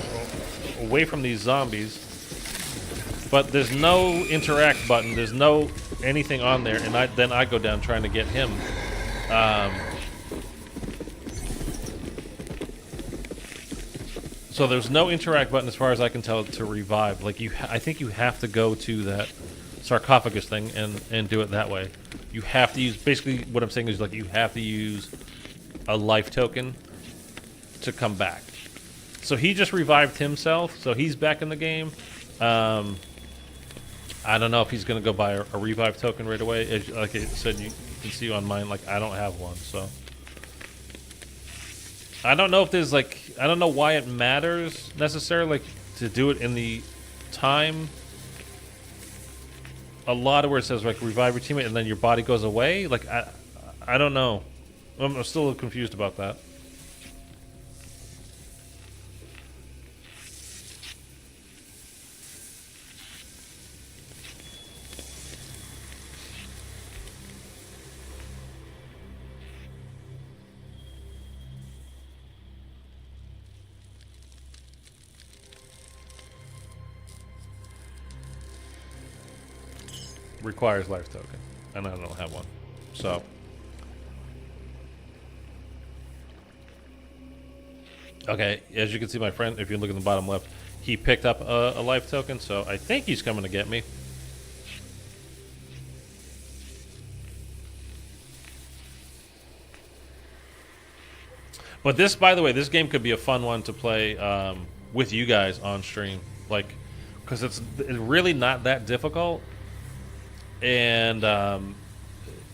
away from these zombies? But there's no interact button. There's no anything on there, and then I go down trying to get him. So there's no interact button as far as I can tell to revive. Like I think you have to go to that sarcophagus thing and do it that way. You have to use, basically what I'm saying is like you have to use a life token to come back. So he just revived himself, so he's back in the game. I don't know if he's going to go buy a revive token right away. Like I said, you can see on mine, like I don't have one, so I don't know if there's like, I don't know why it matters necessarily, like to do it in the time. A lot of where it says like revive your teammate and then your body goes away. Like I don't know. I'm still a little confused about that. Requires life token, and I don't have one, so. Okay, as you can see, my friend, if you look in the bottom left, he picked up a life token, so I think he's coming to get me. But this, by the way, this game could be a fun one to play with you guys on stream, like, because it's really not that difficult, and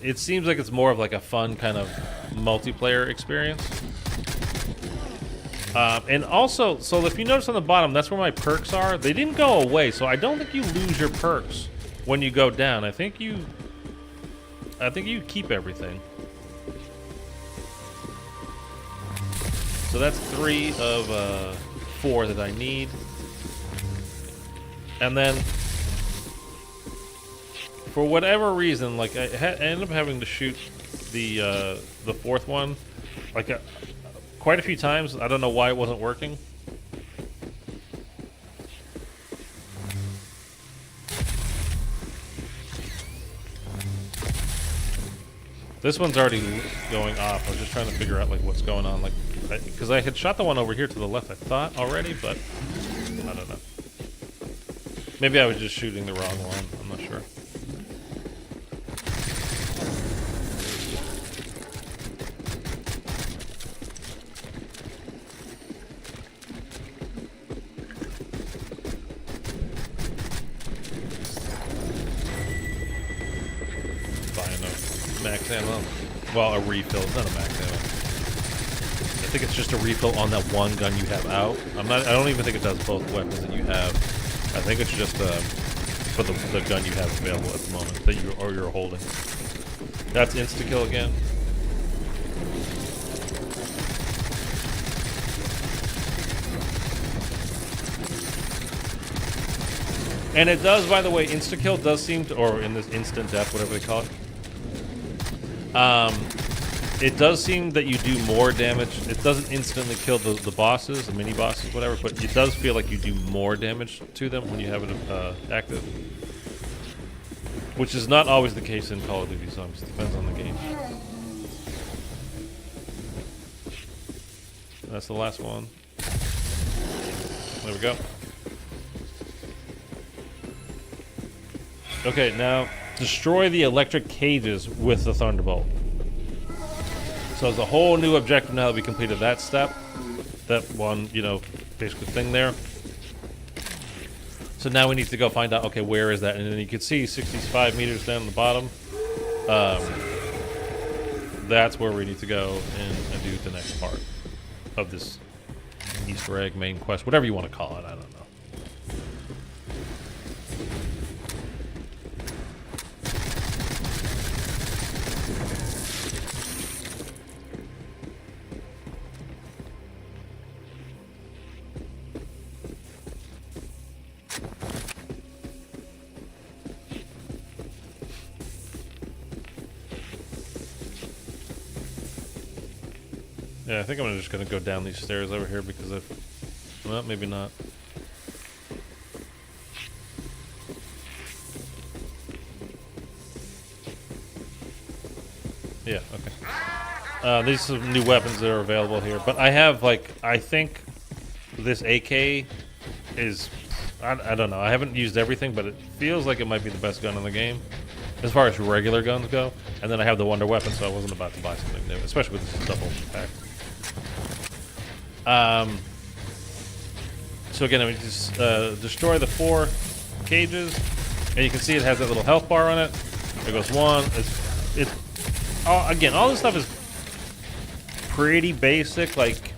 it seems like it's more of like a fun kind of multiplayer experience. And also, so if you notice on the bottom, that's where my perks are. They didn't go away, so I don't think you lose your perks when you go down. I think you keep everything. So that's 3 of 4 that I need. And then, for whatever reason, like I ended up having to shoot the 4th one, like quite a few times. I don't know why it wasn't working. This one's already going off. I was just trying to figure out like what's going on, like because I had shot the one over here to the left, I thought already, but I don't know. Maybe I was just shooting the wrong one. I'm not sure. Max ammo. Well, a refill. It's not a max ammo. I think it's just a refill on that one gun you have out. I don't even think it does both weapons that you have. I think it's just for the gun you have available at the moment that you're holding. That's insta kill again. And it does, by the way, insta kill does seem to, or in this instant death, whatever they call it. It does seem that you do more damage. It doesn't instantly kill the bosses, the mini bosses, whatever, but it does feel like you do more damage to them when you have it active. Which is not always the case in Call of Duty Zombies. It depends on the game. That's the last one. There we go. Okay, now destroy the electric cages with the Thunderbolt. So there's a whole new objective now that we completed that step. That one, you know, basically thing there. So now we need to go find out, okay, where is that? And then you can see 65 meters down the bottom. That's where we need to go and do the next part of this Easter egg main quest, whatever you want to call it, I don't know. Yeah, I think I'm just going to go down these stairs over here because I've... Well, maybe not. Yeah, okay. These are some new weapons that are available here. But I have, like, I think this AK is... I don't know. I haven't used everything, but it feels like it might be the best gun in the game. As far as regular guns go. And then I have the Wonder Weapon, so I wasn't about to buy something new. Especially with this double pack. So again, we just destroy the 4 cages, and you can see it has that little health bar on it. There goes one. Again, all this stuff is pretty basic. Like,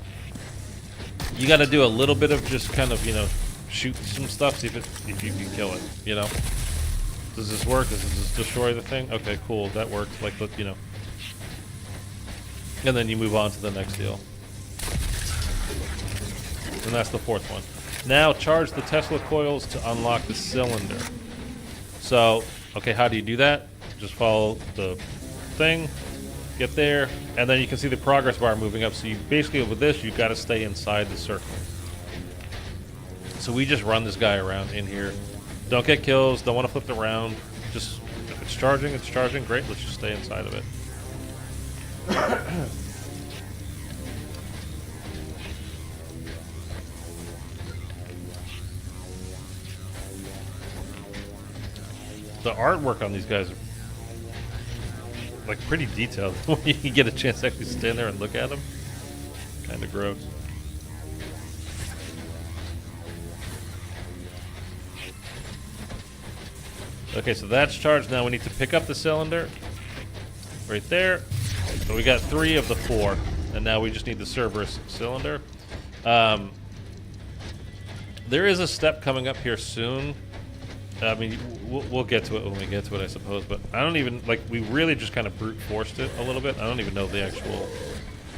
you got to do a little bit of just kind of, you know, shoot some stuff, see if you can kill it. You know, does this work? Does this destroy the thing? Okay, cool, that works. Like, you know, and then you move on to the next deal. And that's the 4th one. Now charge the Tesla coils to unlock the cylinder. So, okay, how do you do that? Just follow the thing, get there, and then you can see the progress bar moving up. So you basically, with this, you've got to stay inside the circle. So we just run this guy around in here. Don't get kills, don't want to flip it around. Just, if it's charging, it's charging. Great, let's just stay inside of it. The artwork on these guys are like pretty detailed. When you can get a chance to actually stand there and look at them, kind of gross. Okay, so that's charged. Now we need to pick up the cylinder right there. So we got 3 of the 4, and now we just need the Cerberus cylinder. There is a step coming up here soon. I mean, we'll get to it when we get to it, I suppose. But I don't even, like, we really just kind of brute forced it a little bit. I don't even know the actual,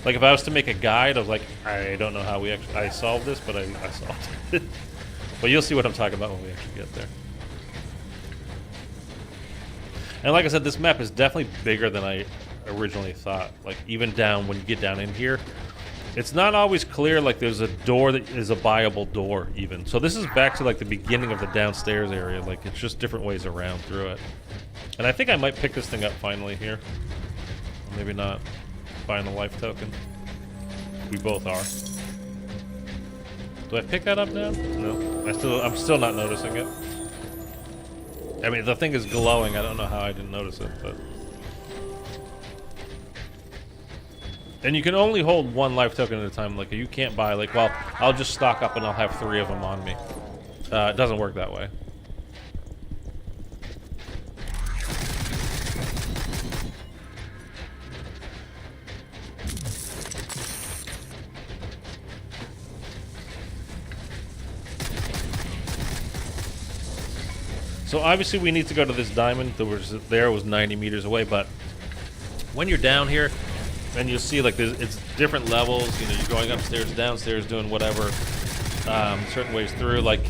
like, if I was to make a guide, I was like, I don't know how I solved this, but I solved it. But you'll see what I'm talking about when we actually get there. And like I said, this map is definitely bigger than I originally thought. Like, even down, when you get down in here, it's not always clear, like, there's a door that is a buyable door, even. So this is back to, like, the beginning of the downstairs area. Like, it's just different ways around through it. And I think I might pick this thing up finally here. Or maybe not. Buying a life token. We both are. Do I pick that up now? No. I'm still not noticing it. I mean, the thing is glowing. I don't know how I didn't notice it, but... And you can only hold 1 life token at a time. Like, you can't buy, like, well, I'll just stock up and I'll have 3 of them on me. It doesn't work that way. So obviously we need to go to this diamond that was 90 meters away, but when you're down here, and you'll see, like, it's different levels. You know, you're going upstairs, downstairs, doing whatever, certain ways through. Like,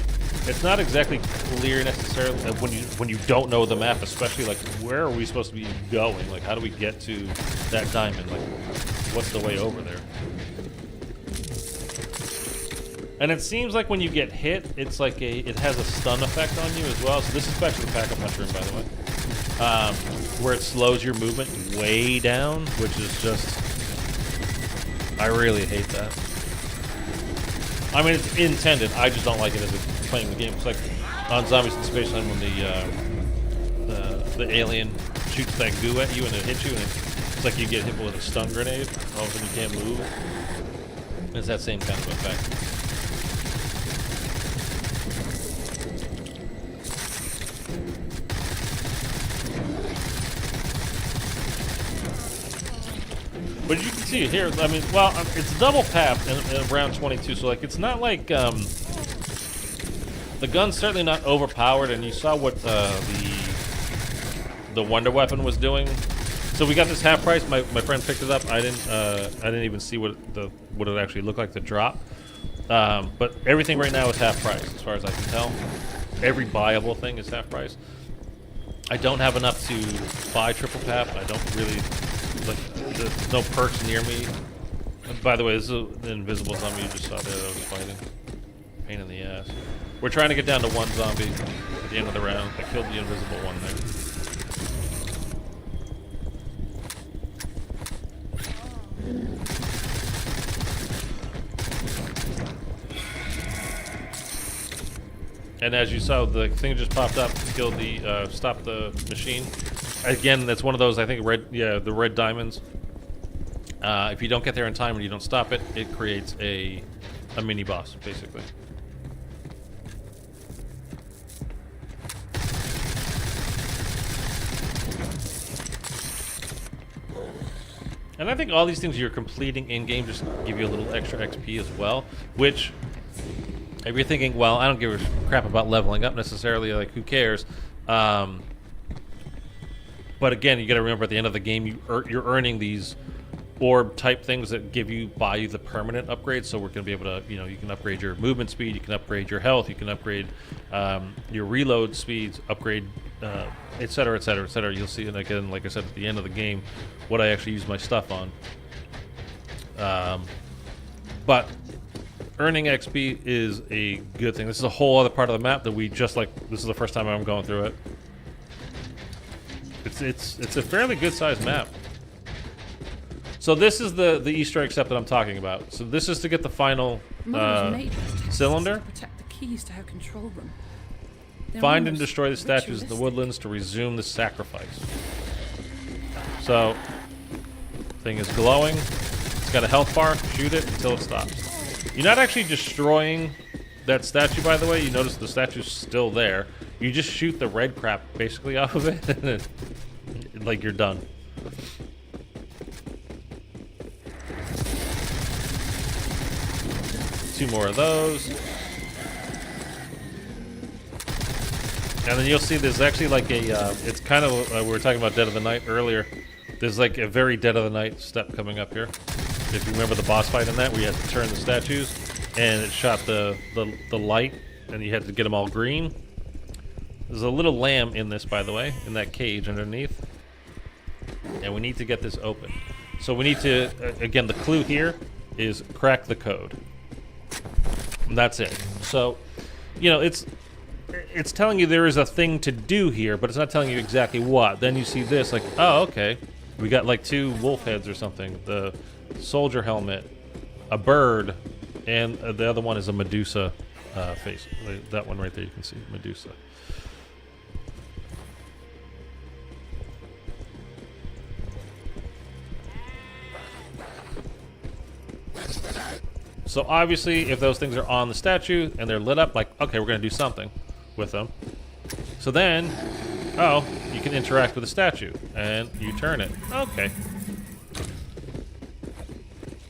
it's not exactly clear necessarily when you don't know the map, especially, like, where are we supposed to be going? Like, how do we get to that diamond? Like, what's the way over there? And it seems like when you get hit, it's like it has a stun effect on you as well. So this is back to the pack-a-punch room, by the way. Where it slows your movement way down, which is just... I really hate that. I mean, it's intended. I just don't like it as playing the game. It's like on Zombies in Space Time when the alien shoots that goo at you and it hits you, and it's like you get hit with a stun grenade. All of a sudden you can't move. It's that same kind of effect. But you can see here, I mean, well, it's double papped in round 22, so like it's not like the gun's certainly not overpowered, and you saw what the wonder weapon was doing. So we got this half price. My friend picked it up. I didn't even see what it actually looked like to drop. But everything right now is half price, as far as I can tell. Every buyable thing is half price. I don't have enough to buy triple pap. I don't really. Like, there's no perks near me. And by the way, this is the invisible zombie you just saw there that I was fighting. Pain in the ass. We're trying to get down to one zombie at the end of the round. I killed the invisible one there. And as you saw, the thing just popped up, killed the, stopped the machine. Again, that's one of those, I think, the red diamonds. If you don't get there in time and you don't stop it, it creates a mini boss, basically. And I think all these things you're completing in-game just give you a little extra XP as well, which, if you're thinking, well, I don't give a crap about leveling up necessarily, like, who cares? But again, you got to remember at the end of the game, you're earning these orb-type things that buy you the permanent upgrades. So we're going to be able to, you can upgrade your movement speed, you can upgrade your health, you can upgrade your reload speeds, upgrade, et cetera, et cetera, et cetera. You'll see, and again, like I said, at the end of the game, what I actually use my stuff on. But earning XP is a good thing. This is a whole other part of the map that this is the first time I'm going through it. It's a fairly good sized map. So this is the Easter egg step that I'm talking about. So this is to get the final cylinder. To protect the keys to her control room. Find and destroy the statues in the woodlands to resume the sacrifice. So, thing is glowing. It's got a health bar. Shoot it until it stops. You're not actually destroying that statue, by the way. You notice the statue's still there. You just shoot the red crap basically off of it, and like you're done. Two more of those. And then you'll see there's actually like a, it's kind of, we were talking about Dead of the Night earlier. There's like a very Dead of the Night step coming up here. If you remember the boss fight in that, where you had to turn the statues, and it shot the light, and you had to get them all green. There's a little lamb in this, by the way, in that cage underneath. And we need to get this open. So we need to, again, the clue here is crack the code. And that's it. So, it's telling you there is a thing to do here, but it's not telling you exactly what. Then you see this, like, oh, okay. We got like 2 wolf heads or something. The soldier helmet, a bird, and the other one is a Medusa face. That one right there, you can see Medusa. So obviously, if those things are on the statue and they're lit up, like, okay, we're going to do something with them. So then, you can interact with the statue, and you turn it. Okay.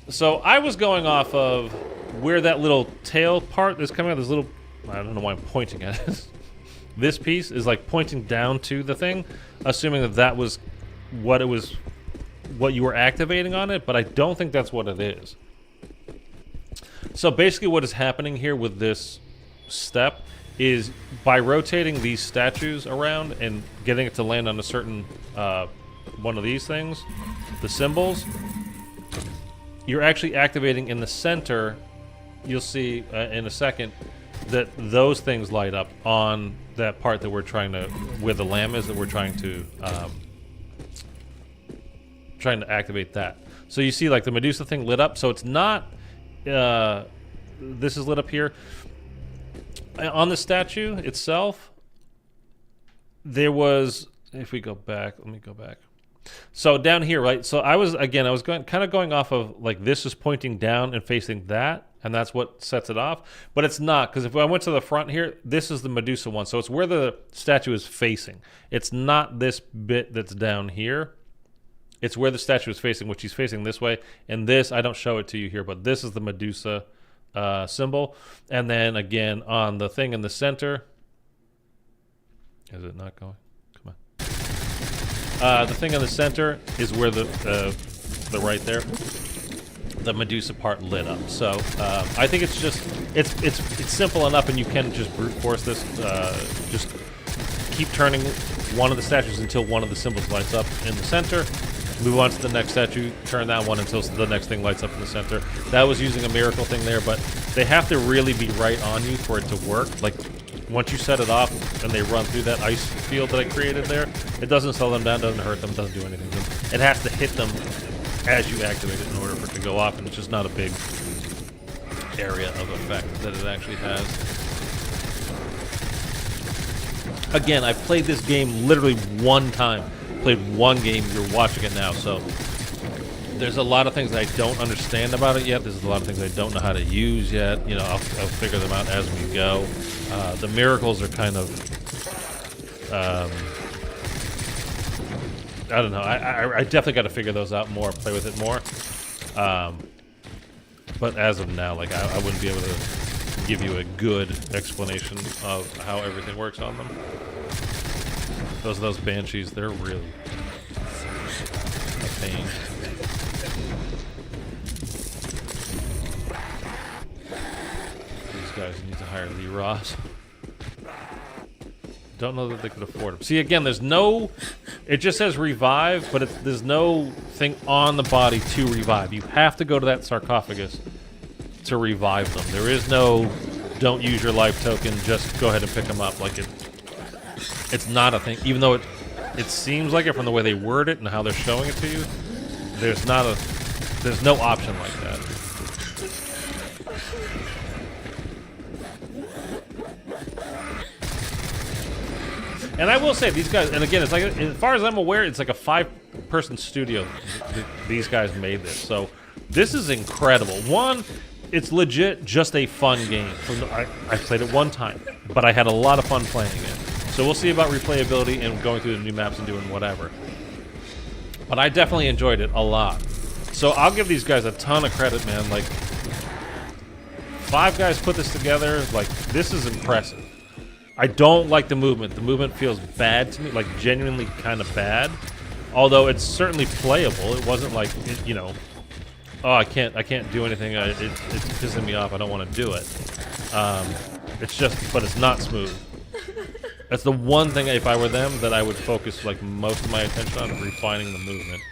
So I was going off of where that little tail part is coming out, this little, I don't know why I'm pointing at it. This piece is like pointing down to the thing, assuming that that was what you were activating on it, but I don't think that's what it is. So basically what is happening here with this step is by rotating these statues around and getting it to land on a certain one of these things, the symbols, you're actually activating in the center. You'll see in a second that those things light up on that part that we're trying to, where the lamb is, that we're trying to activate that. So you see like the Medusa thing lit up, so it's not this is lit up here. On the statue itself, there was if we go back, let me go back. So down here, right? So I was going off of like this is pointing down and facing that, and that's what sets it off. But it's not, because if I went to the front here, this is the Medusa one. So it's where the statue is facing. It's not this bit that's down here. It's where the statue is facing, which he's facing this way. And this, I don't show it to you here, but this is the Medusa symbol. And then again on the thing in the center. Is it not going? Come on. The thing in the center is where the right there, the Medusa part lit up. So I think it's just it's simple enough, and you can just brute force this. Just keep turning one of the statues until one of the symbols lights up in the center. Move on to the next statue, turn that one until the next thing lights up in the center. That was using a miracle thing there, but they have to really be right on you for it to work. Like, once you set it off and they run through that ice field that I created there, it doesn't slow them down, doesn't hurt them, doesn't do anything to them. It has to hit them as you activate it in order for it to go off, and it's just not a big area of effect that it actually has. Again, I've played this game literally one time. Played one game, you're watching it now, so there's a lot of things I don't understand about it yet. There's a lot of things I don't know how to use yet. You know, I'll figure them out as we go. The miracles are kind of I don't know. I definitely got to figure those out more, play with it more. But as of now, like I wouldn't be able to give you a good explanation of how everything works on them. Those banshees, they're really a pain. These guys need to hire Lee Ross. Don't know that they could afford them. See, again, there's no... It just says revive, but there's no thing on the body to revive. You have to go to that sarcophagus to revive them. There is no don't use your life token, just go ahead and pick them up. Like, it's not a thing. Even though it seems like it from the way they word it and how they're showing it to you, there's no option like that. And I will say, these guys, and again, it's like, as far as I'm aware, it's like a 5-person studio. These guys made this, so this is incredible. One, it's legit just a fun game. I played it one time, but I had a lot of fun playing it. So we'll see about replayability and going through the new maps and doing whatever. But I definitely enjoyed it a lot. So I'll give these guys a ton of credit, man. Like, 5 guys put this together. Like, this is impressive. I don't like the movement. The movement feels bad to me, like genuinely kind of bad. Although it's certainly playable. It wasn't like, you know, oh, I can't do anything. It's pissing me off. I don't want to do it. It's just, but it's not smooth. That's the one thing, if I were them, that I would focus like most of my attention on, refining the movement.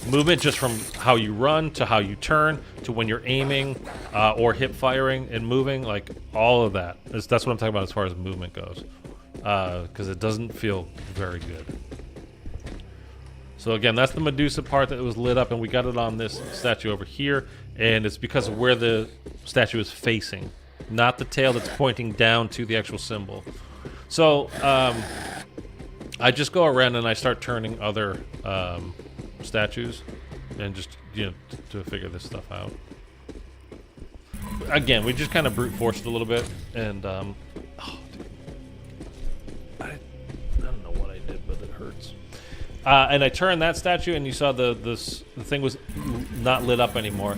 Movement just from how you run to how you turn to when you're aiming or hip firing and moving, like all of that. That's what I'm talking about as far as movement goes, because it doesn't feel very good. So again, that's the Medusa part that was lit up, and we got it on this statue over here, and it's because of where the statue is facing, not the tail that's pointing down to the actual symbol. So I just go around and I start turning other statues and just, you know, to figure this stuff out. Again, we just kind of brute forced it a little bit, and oh, dude. I don't know what I did, but it hurts. And I turned that statue, and you saw the thing was not lit up anymore.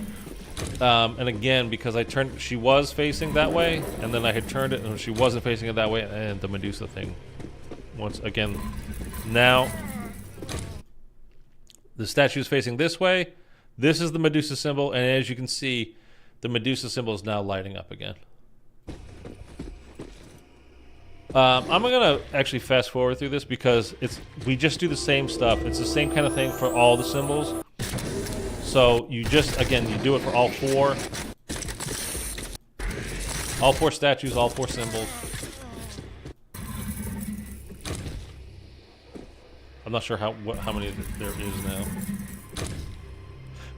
And again, because I turned, she was facing that way, and then I had turned it, and she wasn't facing it that way, and the Medusa thing. Once again, now the statue is facing this way. This is the Medusa symbol, and as you can see, the Medusa symbol is now lighting up again. I'm gonna actually fast forward through this because we just do the same stuff. It's the same kind of thing for all the symbols. So you just, again, you do it for all 4. All 4 statues, all 4 symbols. I'm not sure how many there is now.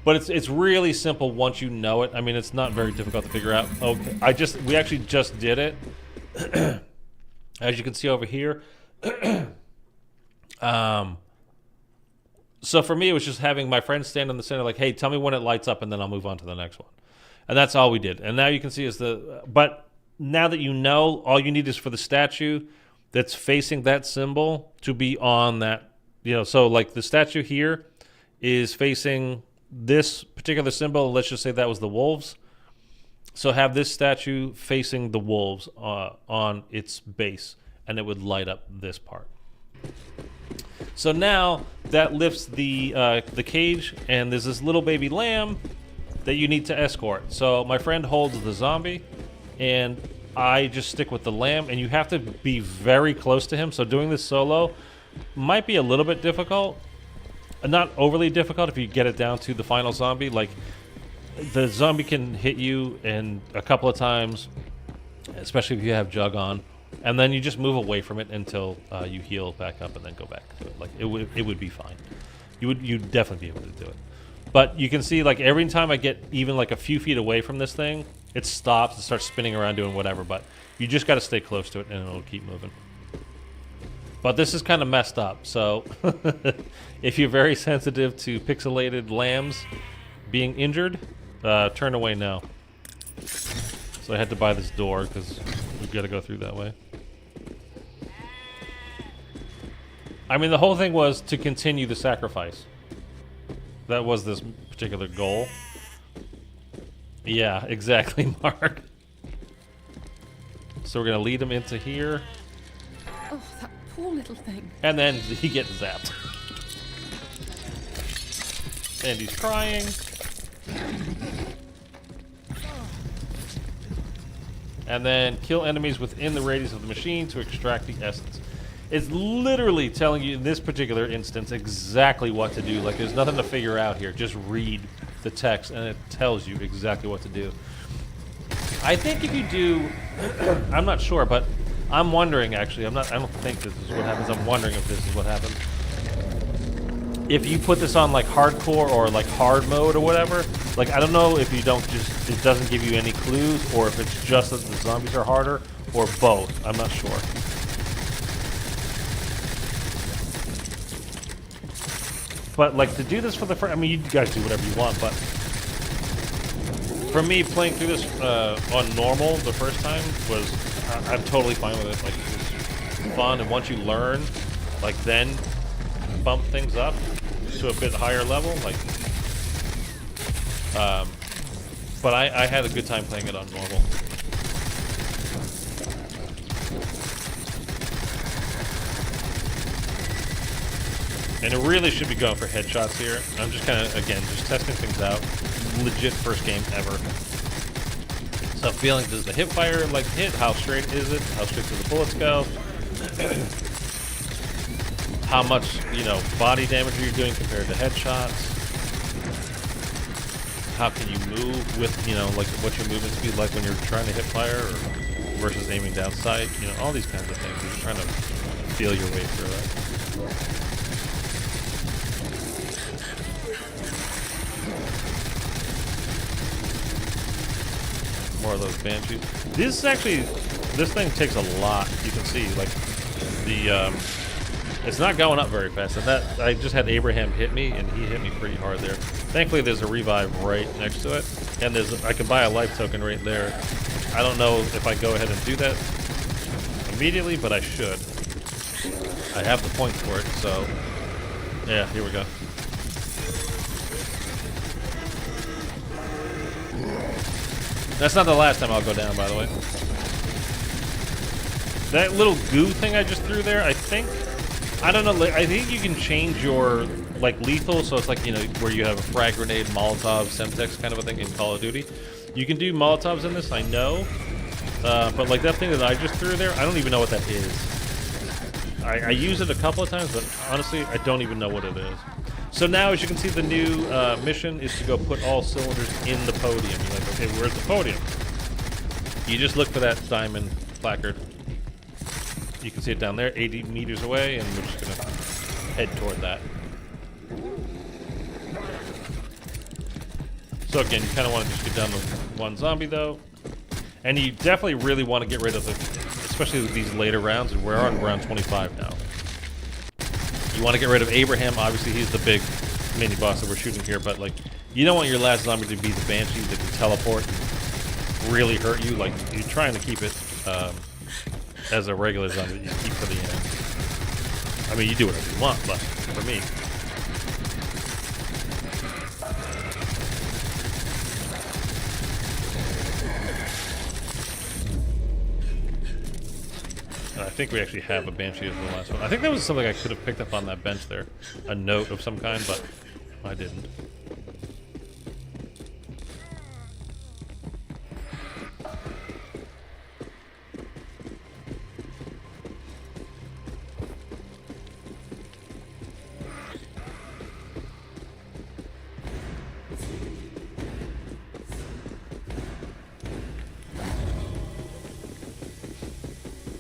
But it's really simple once you know it. I mean, it's not very difficult to figure out. Okay, we actually just did it. As you can see over here, So for me, it was just having my friend stand in the center, like, hey, tell me when it lights up, and then I'll move on to the next one. And that's all we did. And now you can see is but now that you know, all you need is for the statue that's facing that symbol to be on that, so like the statue here is facing this particular symbol. Let's just say that was the wolves. So have this statue facing the wolves on its base, and it would light up this part. So now that lifts the cage, and there's this little baby lamb that you need to escort. So my friend holds the zombie, and I just stick with the lamb, and you have to be very close to him. So doing this solo might be a little bit difficult. Not overly difficult if you get it down to the final zombie. Like, the zombie can hit you in a couple of times, especially if you have Jug on. And then you just move away from it until you heal back up and then go back to it. Like, it would be fine. You'd definitely be able to do it. But you can see, like, every time I get even like a few feet away from this thing, it stops and starts spinning around doing whatever. But you just got to stay close to it and it'll keep moving. But this is kind of messed up. So if you're very sensitive to pixelated lambs being injured, turn away now. So I had to buy this door because we've got to go through that way. I mean, the whole thing was to continue the sacrifice. That was this particular goal. Yeah, exactly, Mark. So we're going to lead him into here. Oh, that poor little thing. And then he gets zapped. And he's crying. And then kill enemies within the radius of the machine to extract the essence. It's literally telling you in this particular instance exactly what to do. Like, there's nothing to figure out here. Just read the text and it tells you exactly what to do. I think if you do, I'm not sure, but I'm wondering actually. I don't think this is what happens. I'm wondering if this is what happens. If you put this on like hardcore or like hard mode or whatever, like, I don't know if you don't just, it doesn't give you any clues, or if it's just that the zombies are harder, or both. I'm not sure. But like, to do this for the first, I mean, you guys do whatever you want, but for me, playing through this on normal the first time was, I'm totally fine with it. Like, it's fun, and once you learn, like, then bump things up to a bit higher level, like, but I had a good time playing it on normal. And it really should be going for headshots here. I'm just kind of, again, just testing things out. Legit first game ever. So feeling, does the hip fire like hit? How straight is it? How straight do the bullets go? How much, body damage are you doing compared to headshots? How can you move with, like, what's your movement speed like when you're trying to hip fire or versus aiming down sight? All these kinds of things. You're just trying to feel your way through it. More of those banshees. This thing takes a lot. You can see, like, it's not going up very fast. And that, I just had Abraham hit me, and he hit me pretty hard there. Thankfully, there's a revive right next to it, and I can buy a life token right there. I don't know if I go ahead and do that immediately, but I should. I have the points for it, so yeah, here we go. That's not the last time I'll go down, by the way. That little goo thing I just threw there, I don't know, I think you can change your, like, lethal, so it's like, where you have a frag grenade, Molotov, Semtex kind of a thing in Call of Duty. You can do Molotovs in this, I know, but like that thing that I just threw there, I don't even know what that is. I use it a couple of times, but honestly, I don't even know what it is. So now, as you can see, the new mission is to go put all cylinders in the podium. You're like, okay, where's the podium? You just look for that diamond placard. You can see it down there, 80 meters away, and we're just going to head toward that. So again, you kind of want to just get down to one zombie, though. And you definitely really want to get rid of the, especially with these later rounds, and we're on round 25 now. You want to get rid of Abraham. Obviously, he's the big mini boss that we're shooting here. But like, you don't want your last zombie to be the Banshee that can teleport and really hurt you. Like, you're trying to keep it as a regular zombie. You keep to the end. I mean, you do whatever you want, but for me. I think we actually have a Banshee as the last one. I think that was something I could have picked up on that bench there. A note of some kind, but I didn't.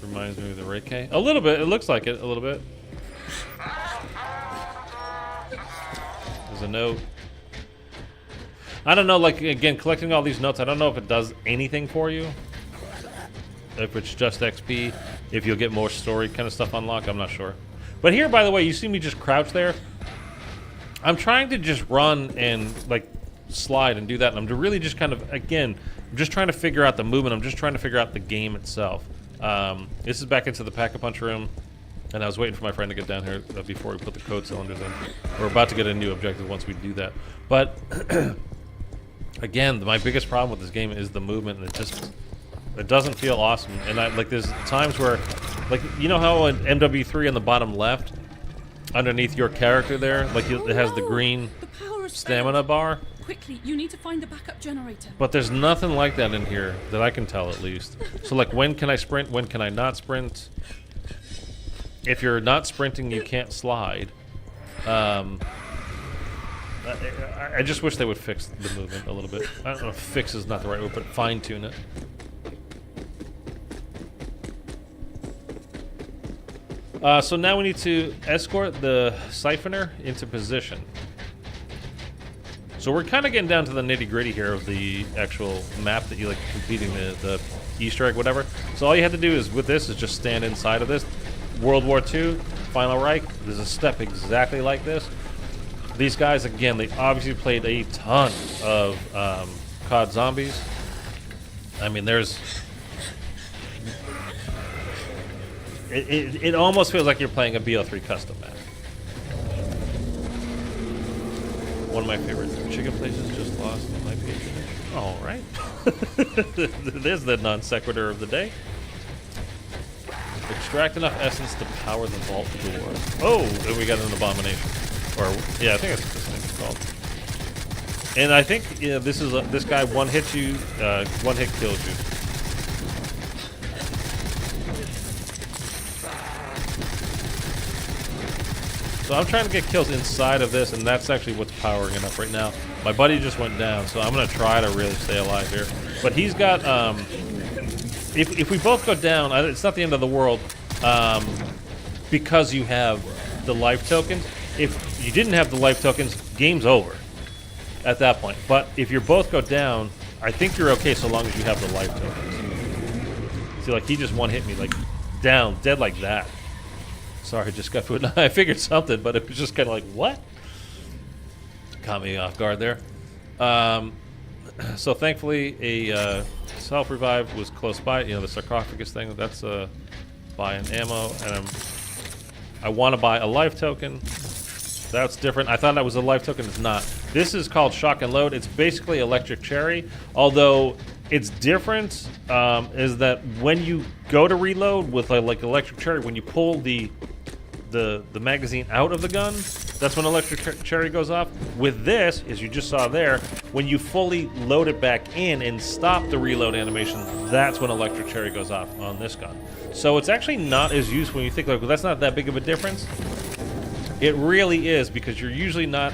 Reminds me of the Reiki. A little bit. It looks like it. A little bit. There's a note. I don't know. Like, again, collecting all these notes, I don't know if it does anything for you. If it's just XP. If you'll get more story kind of stuff unlocked. I'm not sure. But here, by the way, you see me just crouch there. I'm trying to just run and, like, slide and do that. And I'm really just kind of, again, I'm just trying to figure out the movement. I'm just trying to figure out the game itself. This is back into the Pack-a-Punch room, and I was waiting for my friend to get down here before we put the code cylinders in. We're about to get a new objective once we do that. But, again, my biggest problem with this game is the movement, and it doesn't feel awesome. And like, there's times where, like, you know how in MWIII on the bottom left, underneath your character there, like, it has the green stamina bar? Quickly, you need to find the backup generator. But there's nothing like that in here that I can tell, at least. So, like, when can I sprint? When can I not sprint? If you're not sprinting, you can't slide. I just wish they would fix the movement a little bit. I don't know if fix is not the right word, but fine-tune it. So now we need to escort the siphoner into position. So we're kind of getting down to the nitty-gritty here of the actual map that you like completing the Easter egg, whatever. So all you have to do is with this is just stand inside of this. World War II, Final Reich. There's a step exactly like this. These guys, again, they obviously played a ton of COD Zombies. I mean, there's. It almost feels like you're playing a BO3 custom map. One of my favorite chicken places just lost my patronage. All right. There's the non sequitur of the day. Extract enough essence to power the vault door. Oh, and we got an abomination. Or yeah, I think that's what this thing's called. And I think this is this guy one hit you, one hit kills you. So I'm trying to get kills inside of this, and that's actually what's powering it up right now. My buddy just went down, so I'm going to try to really stay alive here. But he's got, if we both go down, it's not the end of the world, because you have the life tokens. If you didn't have the life tokens, game's over at that point. But if you both go down, I think you're okay so long as you have the life tokens. See, like, he just one hit me, like, down, dead like that. Sorry, just got food. I figured something, but it was just kind of like, what? Caught me off guard there. So thankfully, a self-revive was close by. You know, the sarcophagus thing, that's buying ammo. And I want to buy a life token. That's different. I thought that was a life token. It's not. This is called Shock and Load. It's basically Electric Cherry, although it's different is that when you go to reload with like Electric Cherry, when you pull the magazine out of the gun, that's when Electric Cherry goes off. With this, as you just saw there, when you fully load it back in and stop the reload animation, that's when Electric Cherry goes off on this gun. So it's actually not as useful when you think, like, well, that's not that big of a difference. It really is, because you're usually not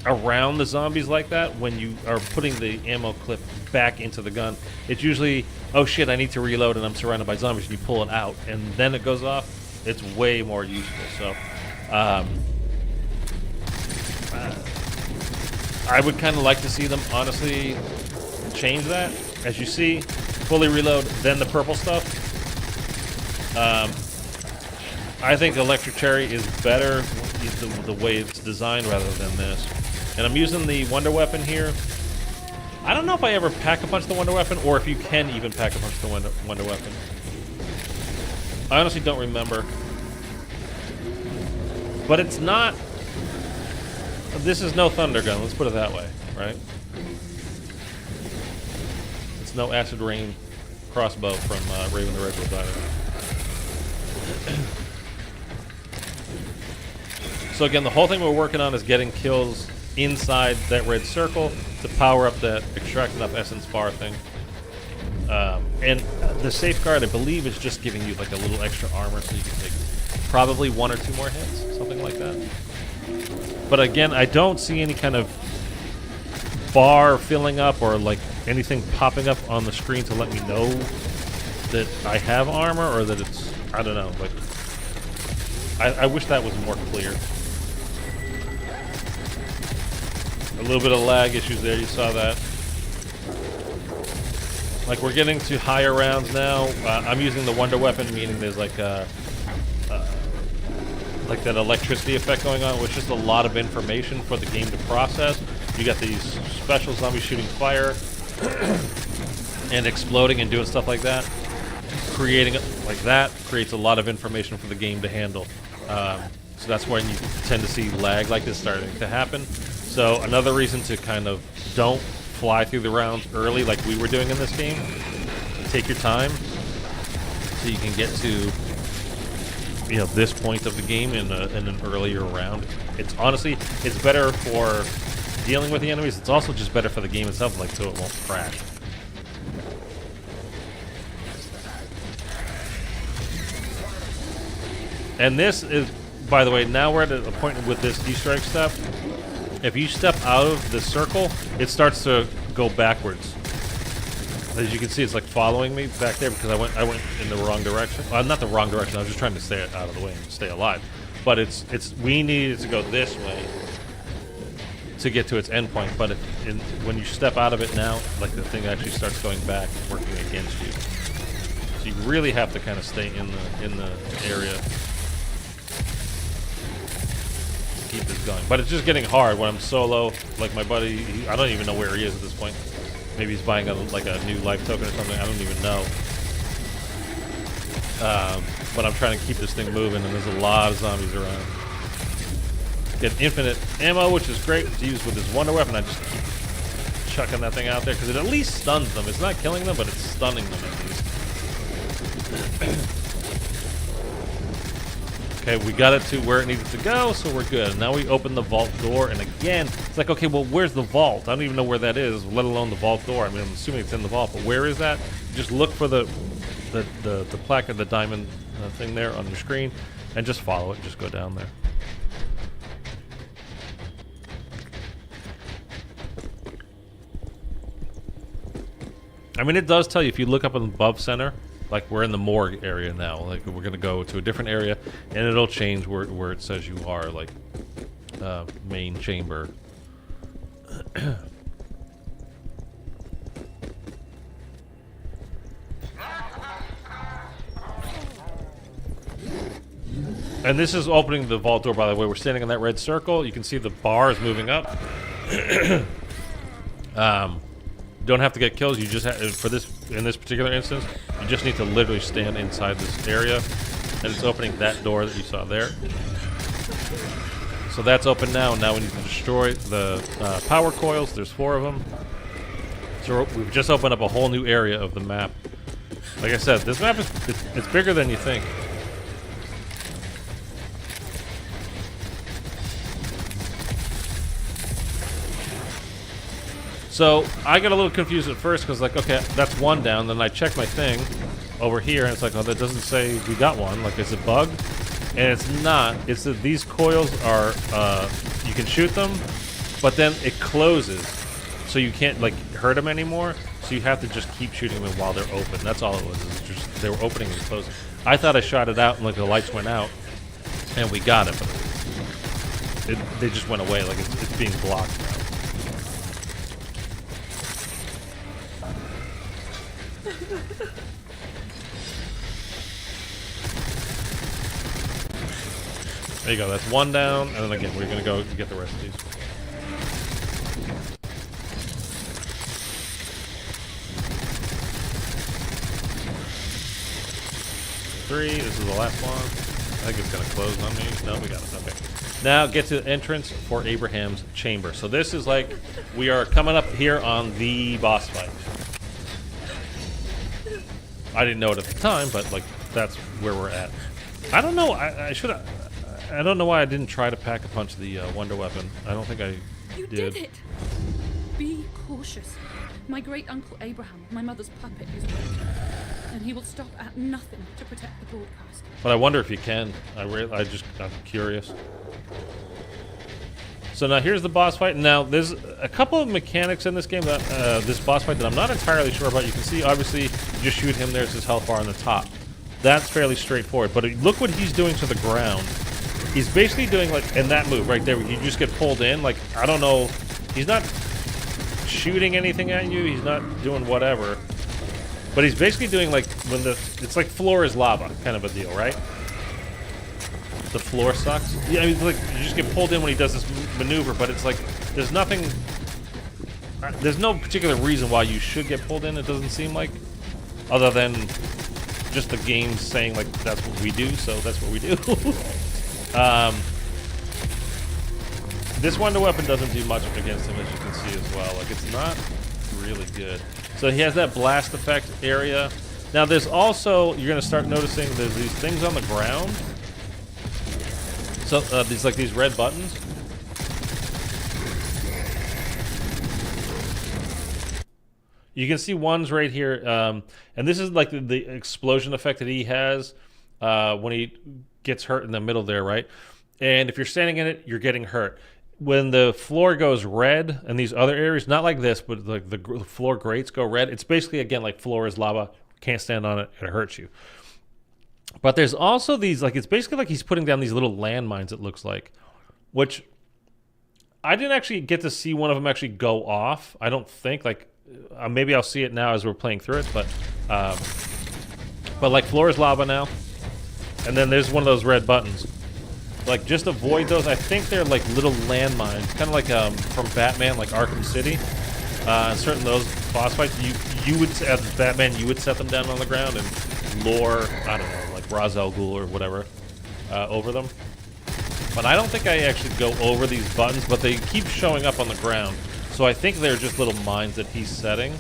around the zombies like that when you are putting the ammo clip back into the gun. It's usually, oh shit, I need to reload and I'm surrounded by zombies, and you pull it out and then it goes off. It's way more useful. So I would kind of like to see them honestly change that. As you see, fully reload, then the purple stuff. I think Electric Cherry is better the way it's designed rather than this. And I'm using the Wonder Weapon here. I don't know if I ever pack a bunch of the Wonder Weapon, or if you can even pack a bunch of the Wonder Weapon. I honestly don't remember. But it's not... This is no Thunder Gun, let's put it that way, right? It's no Acid Rain crossbow from Raven the Redwood either. So again, the whole thing we're working on is getting kills inside that red circle to power up that extract enough essence bar thing. And the safeguard, I believe, is just giving you like a little extra armor so you can take probably 1 or 2 more hits, something like that. But again, I don't see any kind of bar filling up or like anything popping up on the screen to let me know that I have armor or that it's, I don't know, like, I wish that was more clear. A little bit of lag issues there, you saw that. Like, we're getting to higher rounds now. I'm using the Wonder Weapon, meaning there's like that electricity effect going on, which is a lot of information for the game to process. You got these special zombies shooting fire and exploding and doing stuff like that. Creating it like that creates a lot of information for the game to handle. So that's when you tend to see lag like this starting to happen. So another reason to kind of don't fly through the rounds early like we were doing in this game. Take your time so you can get to, you know, this point of the game in an earlier round. It's honestly, it's better for dealing with the enemies. It's also just better for the game itself, like, so it won't crash. And this is, by the way, now we're at a point with this Easter egg stuff. If you step out of the circle, it starts to go backwards. As you can see, it's like following me back there because I went in the wrong direction. Well, not the wrong direction. I was just trying to stay out of the way and stay alive. But we needed to go this way to get to its endpoint. But when you step out of it now, like, the thing actually starts going back, working against you. So you really have to kind of stay in the area. Keep this going, but it's just getting hard when I'm solo. Like, my buddy, I don't even know where he is at this point. Maybe he's buying a new life token or something. I don't even know. But I'm trying to keep this thing moving, and there's a lot of zombies around. Get infinite ammo, which is great to use with this Wonder Weapon. I just keep chucking that thing out there because it at least stuns them. It's not killing them, but it's stunning them at least. Okay, we got it to where it needed to go, so we're good. Now we open the vault door, and again, it's like, okay, well, where's the vault? I don't even know where that is, let alone the vault door. I mean, I'm assuming it's in the vault, but where is that? Just look for the plaque of the diamond thing there on your screen, and just follow it. Just go down there. I mean, it does tell you, if you look up above center, like, we're in the morgue area now. Like, we're going to go to a different area, and it'll change where it says you are, like, main chamber. And this is opening the vault door, by the way. We're standing in that red circle. You can see the bar is moving up. Don't have to get kills. You just in this particular instance, you just need to literally stand inside this area, and it's opening that door that you saw there. So that's open now. Now we need to destroy the power coils. There's 4 of them. So we've just opened up a whole new area of the map. Like I said, this map it's bigger than you think. So I got a little confused at first because, like, okay, that's 1 down. Then I checked my thing over here, and it's like, oh, that doesn't say we got 1. Like, is it bugged? And it's not. It's that these coils are, you can shoot them, but then it closes, so you can't, like, hurt them anymore. So you have to just keep shooting them while they're open. That's all it was. It's just they were opening and closing. I thought I shot it out, and like the lights went out, and we got it, but they just went away. Like, it's being blocked now. There you go. That's one down, and then again, we're gonna go get the rest of these. Three. This is the last one. I think it's gonna close on me. No, we got it. Okay. Now get to the entrance for Abraham's chamber. So this is like we are coming up here on the boss fight. I didn't know it at the time, but like that's where we're at. I don't know. I should have. I don't know why I didn't try to pack a punch the wonder weapon. I don't think I You did it! Be cautious. My great uncle Abraham, my mother's puppet, is waiting, and he will stop at nothing to protect the broadcast. But I wonder if you can. I'm curious. So now here's the boss fight. Now there's a couple of mechanics in this game that this boss fight that I'm not entirely sure about. You can see obviously you just shoot him. There's his health bar on the top. That's fairly straightforward. But look what he's doing to the ground. He's basically doing like in that move right there. Where you just get pulled in. Like I don't know. He's not shooting anything at you. He's not doing whatever. But he's basically doing like when it's like floor is lava kind of a deal, right? The floor sucks. Yeah, I mean, like you just get pulled in when he does this maneuver, but it's like there's nothing. There's no particular reason why you should get pulled in. It doesn't seem like, other than just the game saying like that's what we do, so that's what we do. This wonder weapon doesn't do much against him, as you can see as well. Like it's not really good. So he has that blast effect area. Now there's also, you're gonna start noticing there's these things on the ground. So these red buttons. You can see ones right here, and this is like the explosion effect that he has when he gets hurt in the middle there, right? And if you're standing in it, you're getting hurt. When the floor goes red and these other areas, not like this, but like the floor grates go red, it's basically, again, like floor is lava, can't stand on it, it hurts you. But there's also these, like, it's basically like he's putting down these little landmines, it looks like, which I didn't actually get to see one of them actually go off. I don't think, like, maybe I'll see it now as we're playing through it, but like floor is lava now. And then there's one of those red buttons. Like, just avoid those. I think they're like little landmines, kind of like from Batman, like Arkham City. Certain those boss fights, you would, as Batman, you would set them down on the ground and lure, I don't know, like Ra's al Ghul or whatever, over them. But I don't think I actually go over these buttons, but they keep showing up on the ground. So I think they're just little mines that he's setting.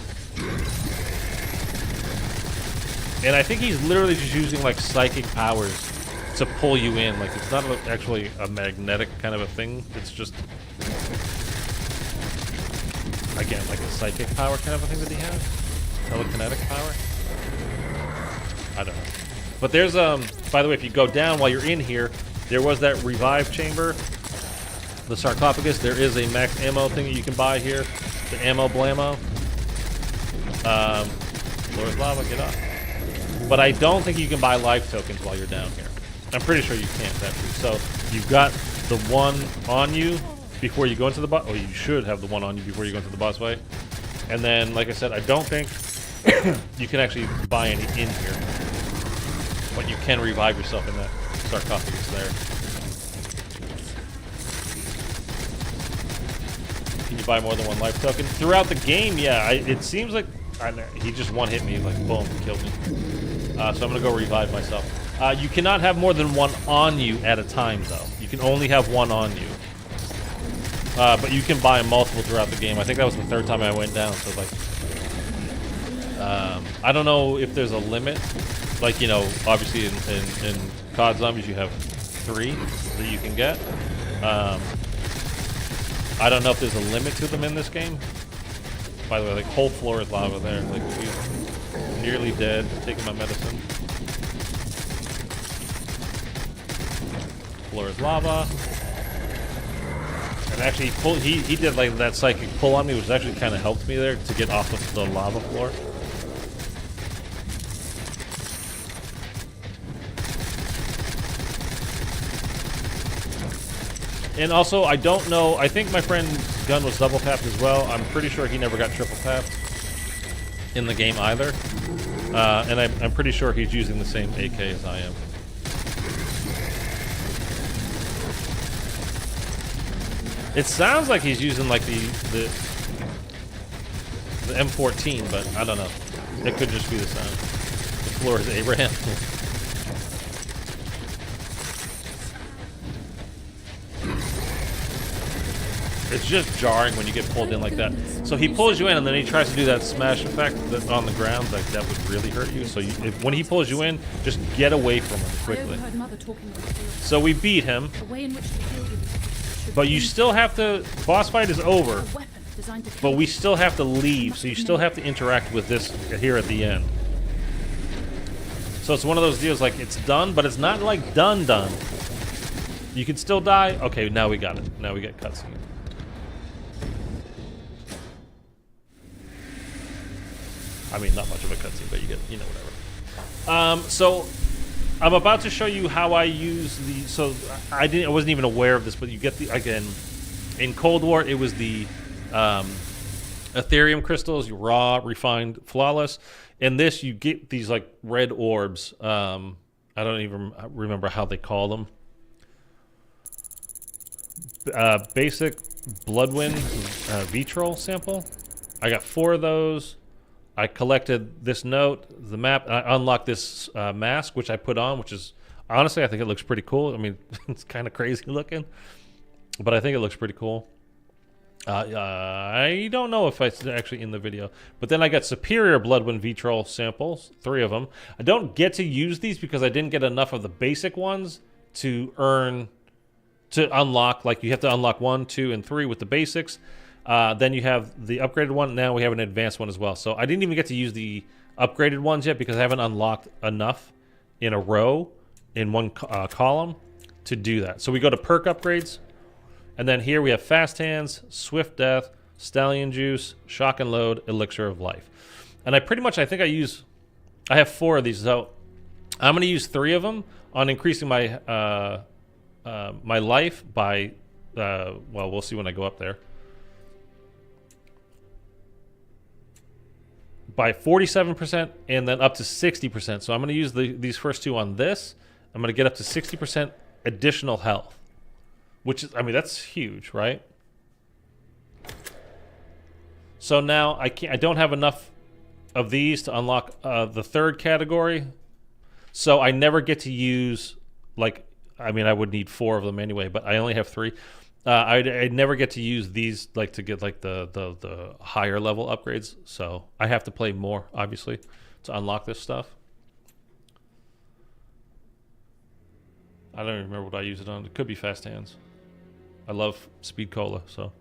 And I think he's literally just using like psychic powers to pull you in. Like, it's not actually a magnetic kind of a thing. It's just, again, like a psychic power kind of a thing that he has. Telekinetic power. I don't know. But there's, by the way, if you go down while you're in here, there was that revive chamber. The sarcophagus. There is a max ammo thing that you can buy here. The ammo blammo. Lord Lava, get up. But I don't think you can buy life tokens while you're down here. I'm pretty sure you can't, actually. So you've got the one on you before you go into the boss. Oh, you should have the one on you before you go into the boss fight. And then, like I said, I don't think you can actually buy any in here. But you can revive yourself in that sarcophagus there. Can you buy more than one life token? Throughout the game, yeah. It seems like he just one-hit me, like, boom, killed me. So I'm going to go revive myself. You cannot have more than one on you at a time, though. You can only have one on you. But you can buy multiple throughout the game. I think that was the third time I went down. So, like, I don't know if there's a limit. Like, you know, obviously in COD Zombies you have 3 that you can get. I don't know if there's a limit to them in this game. By the way, like, whole floor is lava there. Like, he's nearly dead, taking my medicine. Floor is lava. And actually, he did like that psychic pull on me, which actually kind of helped me there to get off of the lava floor. And also, I don't know, I think my friend's gun was double tapped as well. I'm pretty sure he never got triple tapped in the game either. And I'm pretty sure he's using the same AK as I am. It sounds like he's using like the M14, but I don't know. It could just be the sound. The floor is Abraham. It's just jarring when you get pulled in like that. So he pulls you in, and then he tries to do that smash effect that's on the ground. Like that would really hurt you. So when he pulls you in, just get away from him quickly. So we beat him, but you still have to. Boss fight is over, but we still have to leave. So you still have to interact with this here at the end. So it's one of those deals like it's done, but it's not like done. You can still die. Okay, now we got it. Now we get cutscene. I mean, not much of a cutscene, but you get, you know, whatever. So I'm about to show you how I use the. So I wasn't even aware of this, but you get the again in Cold War. It was the Ethereum crystals, raw, refined, flawless. In this, you get these like red orbs. I don't even remember how they call them. Basic Bloodwind Vitrol sample. I got 4 of those. I collected this note, the map, and I unlocked this mask, which I put on, which is, honestly, I think it looks pretty cool. I mean, it's kind of crazy looking, but I think it looks pretty cool. I don't know if it's actually in the video, but then I got Superior Bloodwind Vitrol samples, 3 of them. I don't get to use these because I didn't get enough of the basic ones to unlock. Like, you have to unlock 1, 2, and 3 with the basics. Then you have the upgraded one. Now we have an advanced one as well. So I didn't even get to use the upgraded ones yet because I haven't unlocked enough in a row in one column to do that. So we go to perk upgrades. And then here we have Fast Hands, Swift Death, Stallion Juice, Shock and Load, Elixir of Life. And I think I have 4 of these. So I'm going to use 3 of them on increasing my my life by, well, we'll see when I go up there. By 47% and then up to 60%. So I'm going to use these first 2 on this. I'm going to get up to 60% additional health, which is, I mean, that's huge, right? So now I don't have enough of these to unlock the 3rd category. So I never get to use, like, I mean, I would need 4 of them anyway, but I only have 3. I never get to use these like to get like the higher level upgrades, so I have to play more obviously to unlock this stuff. I don't even remember what I use it on. It could be Fast Hands. I love Speed Cola, so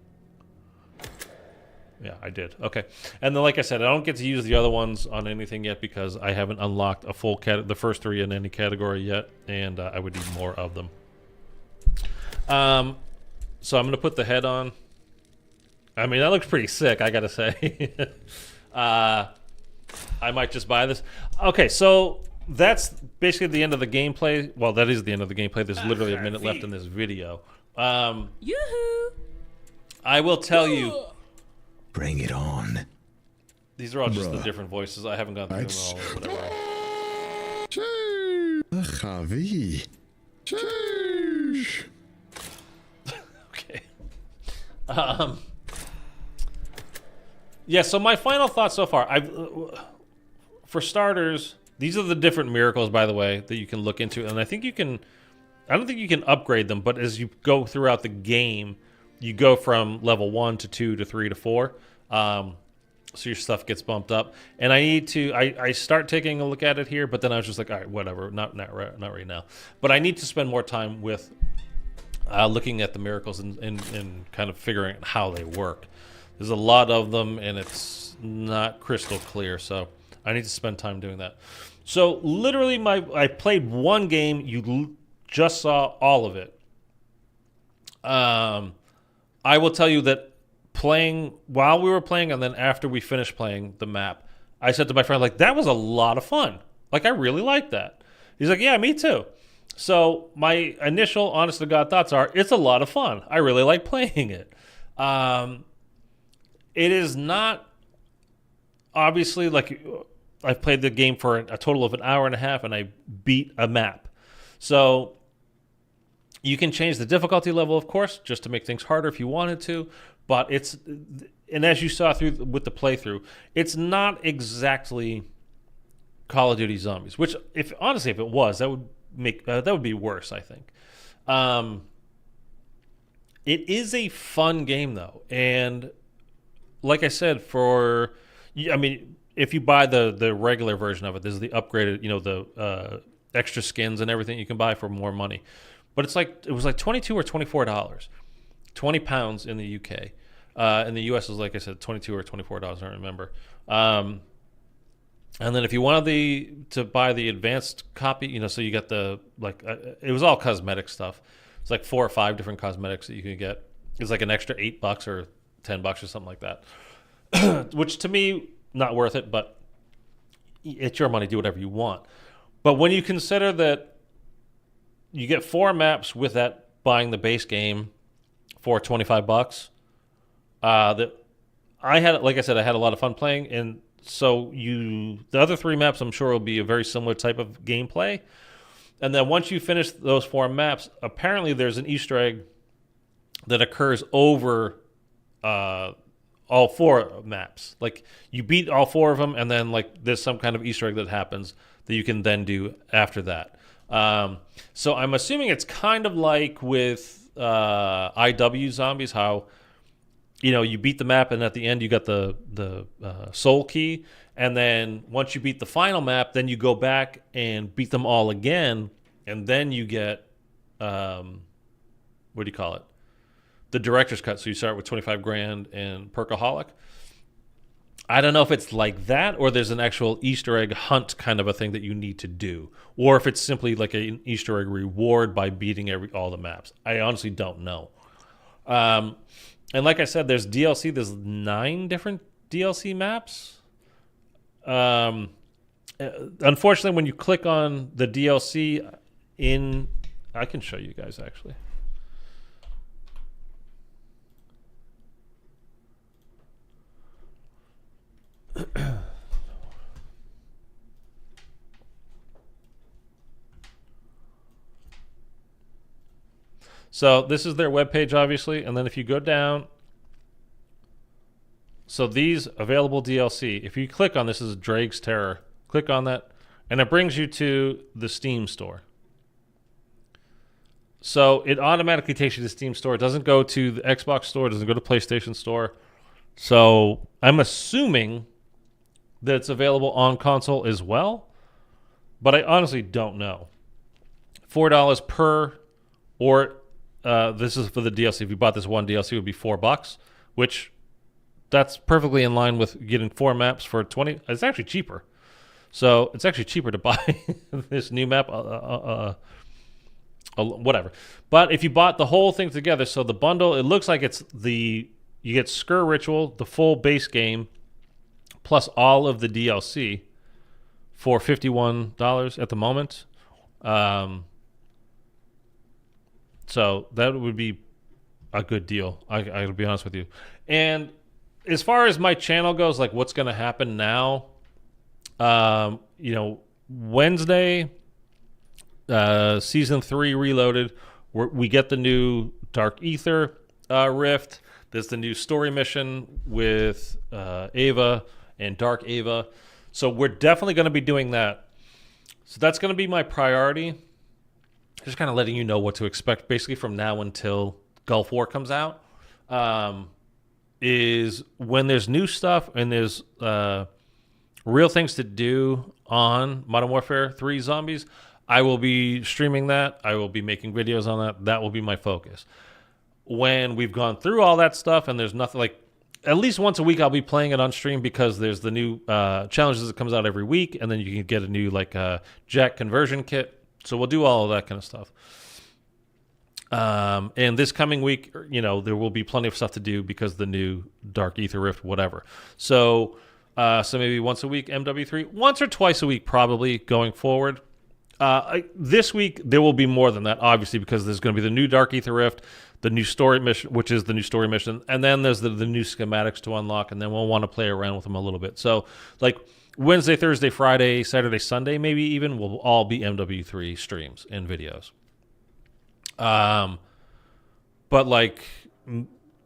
yeah, I did. Okay, and then like I said, I don't get to use the other ones on anything yet because I haven't unlocked a full the first 3 in any category yet, and I would need more of them. So I'm going to put the head on. I mean, that looks pretty sick, I got to say. I might just buy this. Okay, so that's basically the end of the gameplay. Well, that is the end of the gameplay. There's literally a minute left in this video. Yoo-hoo! I will tell you. Bring it on. These are all just the different voices. I haven't gone through them all or whatever. Javi. Okay. Yeah, so my final thoughts so far. For starters, these are the different miracles, by the way, that you can look into. And I think you can... I don't think you can upgrade them, but as you go throughout the game, you go from level 1 to 2 to 3 to 4. So your stuff gets bumped up. And I need to... I start taking a look at it here, but then I was just like, all right, whatever. Not right now. But I need to spend more time with... looking at the miracles and kind of figuring out how they work. There's a lot of them, and it's not crystal clear, so I need to spend time doing that. So literally, I played one game. You just saw all of it. I will tell you that while we were playing, and then after we finished playing the map, I said to my friend, like, that was a lot of fun. Like, I really liked that. He's like, yeah, me too. So my initial honest to God thoughts are, it's a lot of fun. I really like playing it. It is not, obviously, like, I've played the game for a total of an hour and a half, and I beat a map. So You can change the difficulty level, of course, just to make things harder if you wanted to. But and as you saw with the playthrough, it's not exactly Call of Duty Zombies. Which, if it was, that would be worse, I think. It is a fun game though, and like I said, if you buy the regular version of it, this is the upgraded, the extra skins and everything you can buy for more money. But it was like $22 or $24, £20 in the UK. In the US, it was, like I said, $22 or $24. I don't remember. And then if you wanted to buy the advanced copy, so you got it was all cosmetic stuff. It's like 4 or 5 different cosmetics that you can get. It's like an extra $8 or $10 or something like that, which to me, not worth it, but it's your money. Do whatever you want. But when you consider that you get 4 maps with that buying the base game for $25, that I had, like I said, I had a lot of fun playing, and so the other 3 maps I'm sure will be a very similar type of gameplay. And then once you finish those 4 maps, apparently there's an Easter egg that occurs over all 4 maps. Like you beat all 4 of them, and then there's some kind of Easter egg that happens that you can then do after that. So I'm assuming it's kind of like with IW Zombies, how you beat the map and at the end you got the soul key, and then once you beat the final map, then you go back and beat them all again, and then you get what do you call it? The director's cut. So you start with 25 grand and Perkaholic. I don't know if it's like that, or there's an actual Easter egg hunt kind of a thing that you need to do, or if it's simply like an Easter egg reward by beating all the maps. I honestly don't know. And like I said, there's DLC. There's 9 different DLC maps. Unfortunately, when you click on the DLC I can show you guys actually. So this is their webpage, obviously, and then if you go down, so these available DLC, if you click on this is Drake's Terror, click on that, and it brings you to the Steam store. So it automatically takes you to the Steam store. It doesn't go to the Xbox store, it doesn't go to PlayStation store. So I'm assuming that it's available on console as well, but I honestly don't know. $4 per, or this is for the DLC. If you bought this one DLC, it would be $4, which that's perfectly in line with getting 4 maps for $20. It's actually cheaper. So it's actually cheaper to buy this new map, whatever. But if you bought the whole thing together, so the bundle, it looks like you get Sker Ritual, the full base game, plus all of the DLC for $51 at the moment. So that would be a good deal. I'll be honest with you. And as far as my channel goes, like what's going to happen now, Wednesday, season 3 Reloaded, we get the new Dark Ether rift. There's the new story mission with Ava and Dark Ava. So we're definitely going to be doing that. So that's going to be my priority. Just kind of letting you know what to expect basically from now until Gulf War comes out. Is when there's new stuff and there's real things to do on Modern Warfare 3 Zombies, I will be streaming that. I will be making videos on that. That will be my focus. When we've gone through all that stuff and there's nothing, like at least once a week I'll be playing it on stream, because there's the new challenges that comes out every week, and then you can get a new jack conversion kit. So we'll do all of that kind of stuff. And this coming week, there will be plenty of stuff to do because the new Dark Ether Rift, whatever. So maybe once a week, MWIII, once or twice a week, probably going forward. This week, there will be more than that, obviously, because there's going to be the new Dark Ether Rift, the new story mission, which is the new story mission, and then there's the new schematics to unlock, and then we'll want to play around with them a little bit. So, Wednesday, Thursday, Friday, Saturday, Sunday, maybe even, will all be MW3 streams and videos. But like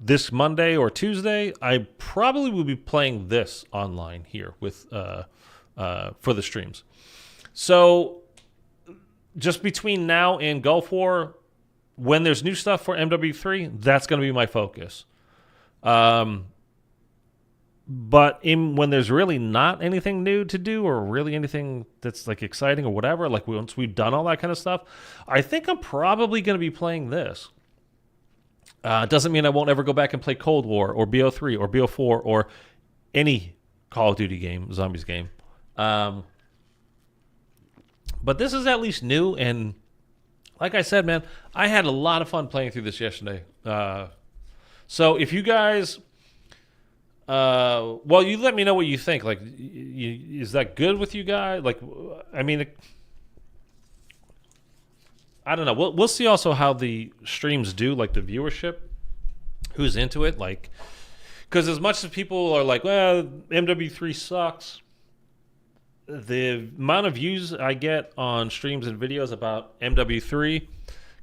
this Monday or Tuesday, I probably will be playing this online here with for the streams. So just between now and Gulf War, when there's new stuff for MW3, that's going to be my focus. But when there's really not anything new to do or really anything that's like exciting or whatever, like once we've done all that kind of stuff, I think I'm probably going to be playing this. It doesn't mean I won't ever go back and play Cold War or BO3 or BO4 or any Call of Duty game, Zombies game. But this is at least new, and like I said, man, I had a lot of fun playing through this yesterday. So if you guys, well, you let me know what you think. Like, is that good with you guys? Like, I mean, I don't know. We'll see also how the streams do, like the viewership, who's into it. Like, because as much as people are like, well, MW3 sucks, the amount of views I get on streams and videos about MW3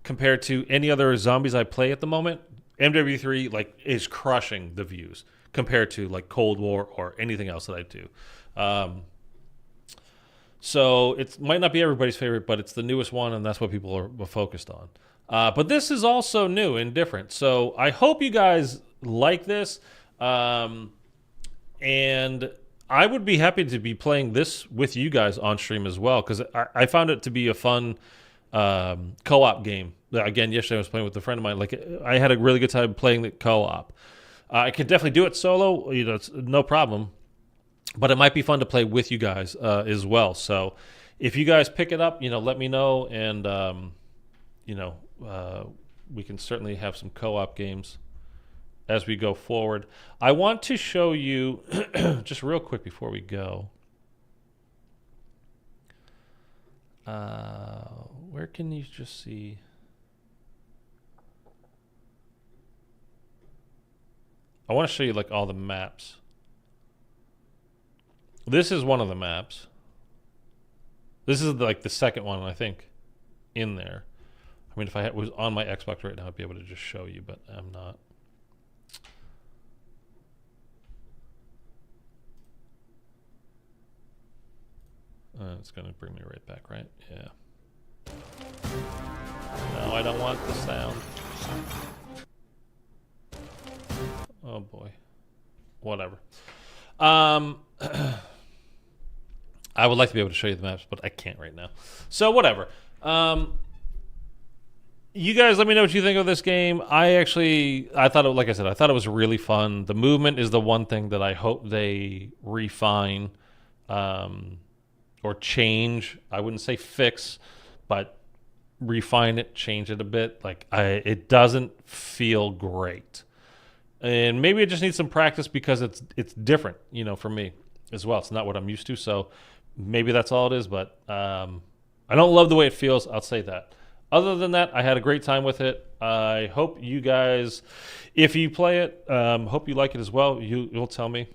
compared to any other zombies I play at the moment, MW3 like is crushing the views compared to like Cold War or anything else that I do. So it might not be everybody's favorite, but it's the newest one, and that's what people are focused on. But this is also new and different. So I hope you guys like this. And I would be happy to be playing this with you guys on stream as well, because I found it to be a fun co-op game. Again, yesterday I was playing with a friend of mine. Like, I had a really good time playing the co-op. I can definitely do it solo. You know, it's no problem. But it might be fun to play with you guys as well. So if you guys pick it up, you know, let me know, and you know, we can certainly have some co-op games as we go forward. I want to show you just real quick before we go. Where can you just see? I want to show you like all the maps. This is one of the maps. This is like the second one, I think, in there. I mean, if I was on my Xbox right now, I'd be able to just show you, but I'm not. It's going to bring me right back, right? Yeah. No, I don't want the sound. Oh, boy. Whatever. I would like to be able to show you the maps, but I can't right now. So whatever. You guys let me know what you think of this game. I thought it, like I said, I thought it was really fun. The movement is the one thing that I hope they refine or change. I wouldn't say fix, but refine it, change it a bit. Like, it doesn't feel great. And maybe it just needs some practice because it's different, you know, for me as well. It's not what I'm used to, so maybe that's all it is. But I don't love the way it feels. I'll say that. Other than that, I had a great time with it. I hope you guys, if you play it, hope you like it as well. You'll tell me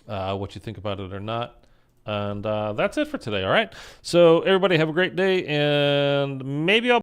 what you think about it or not. And that's it for today. All right. So everybody have a great day, and maybe I'll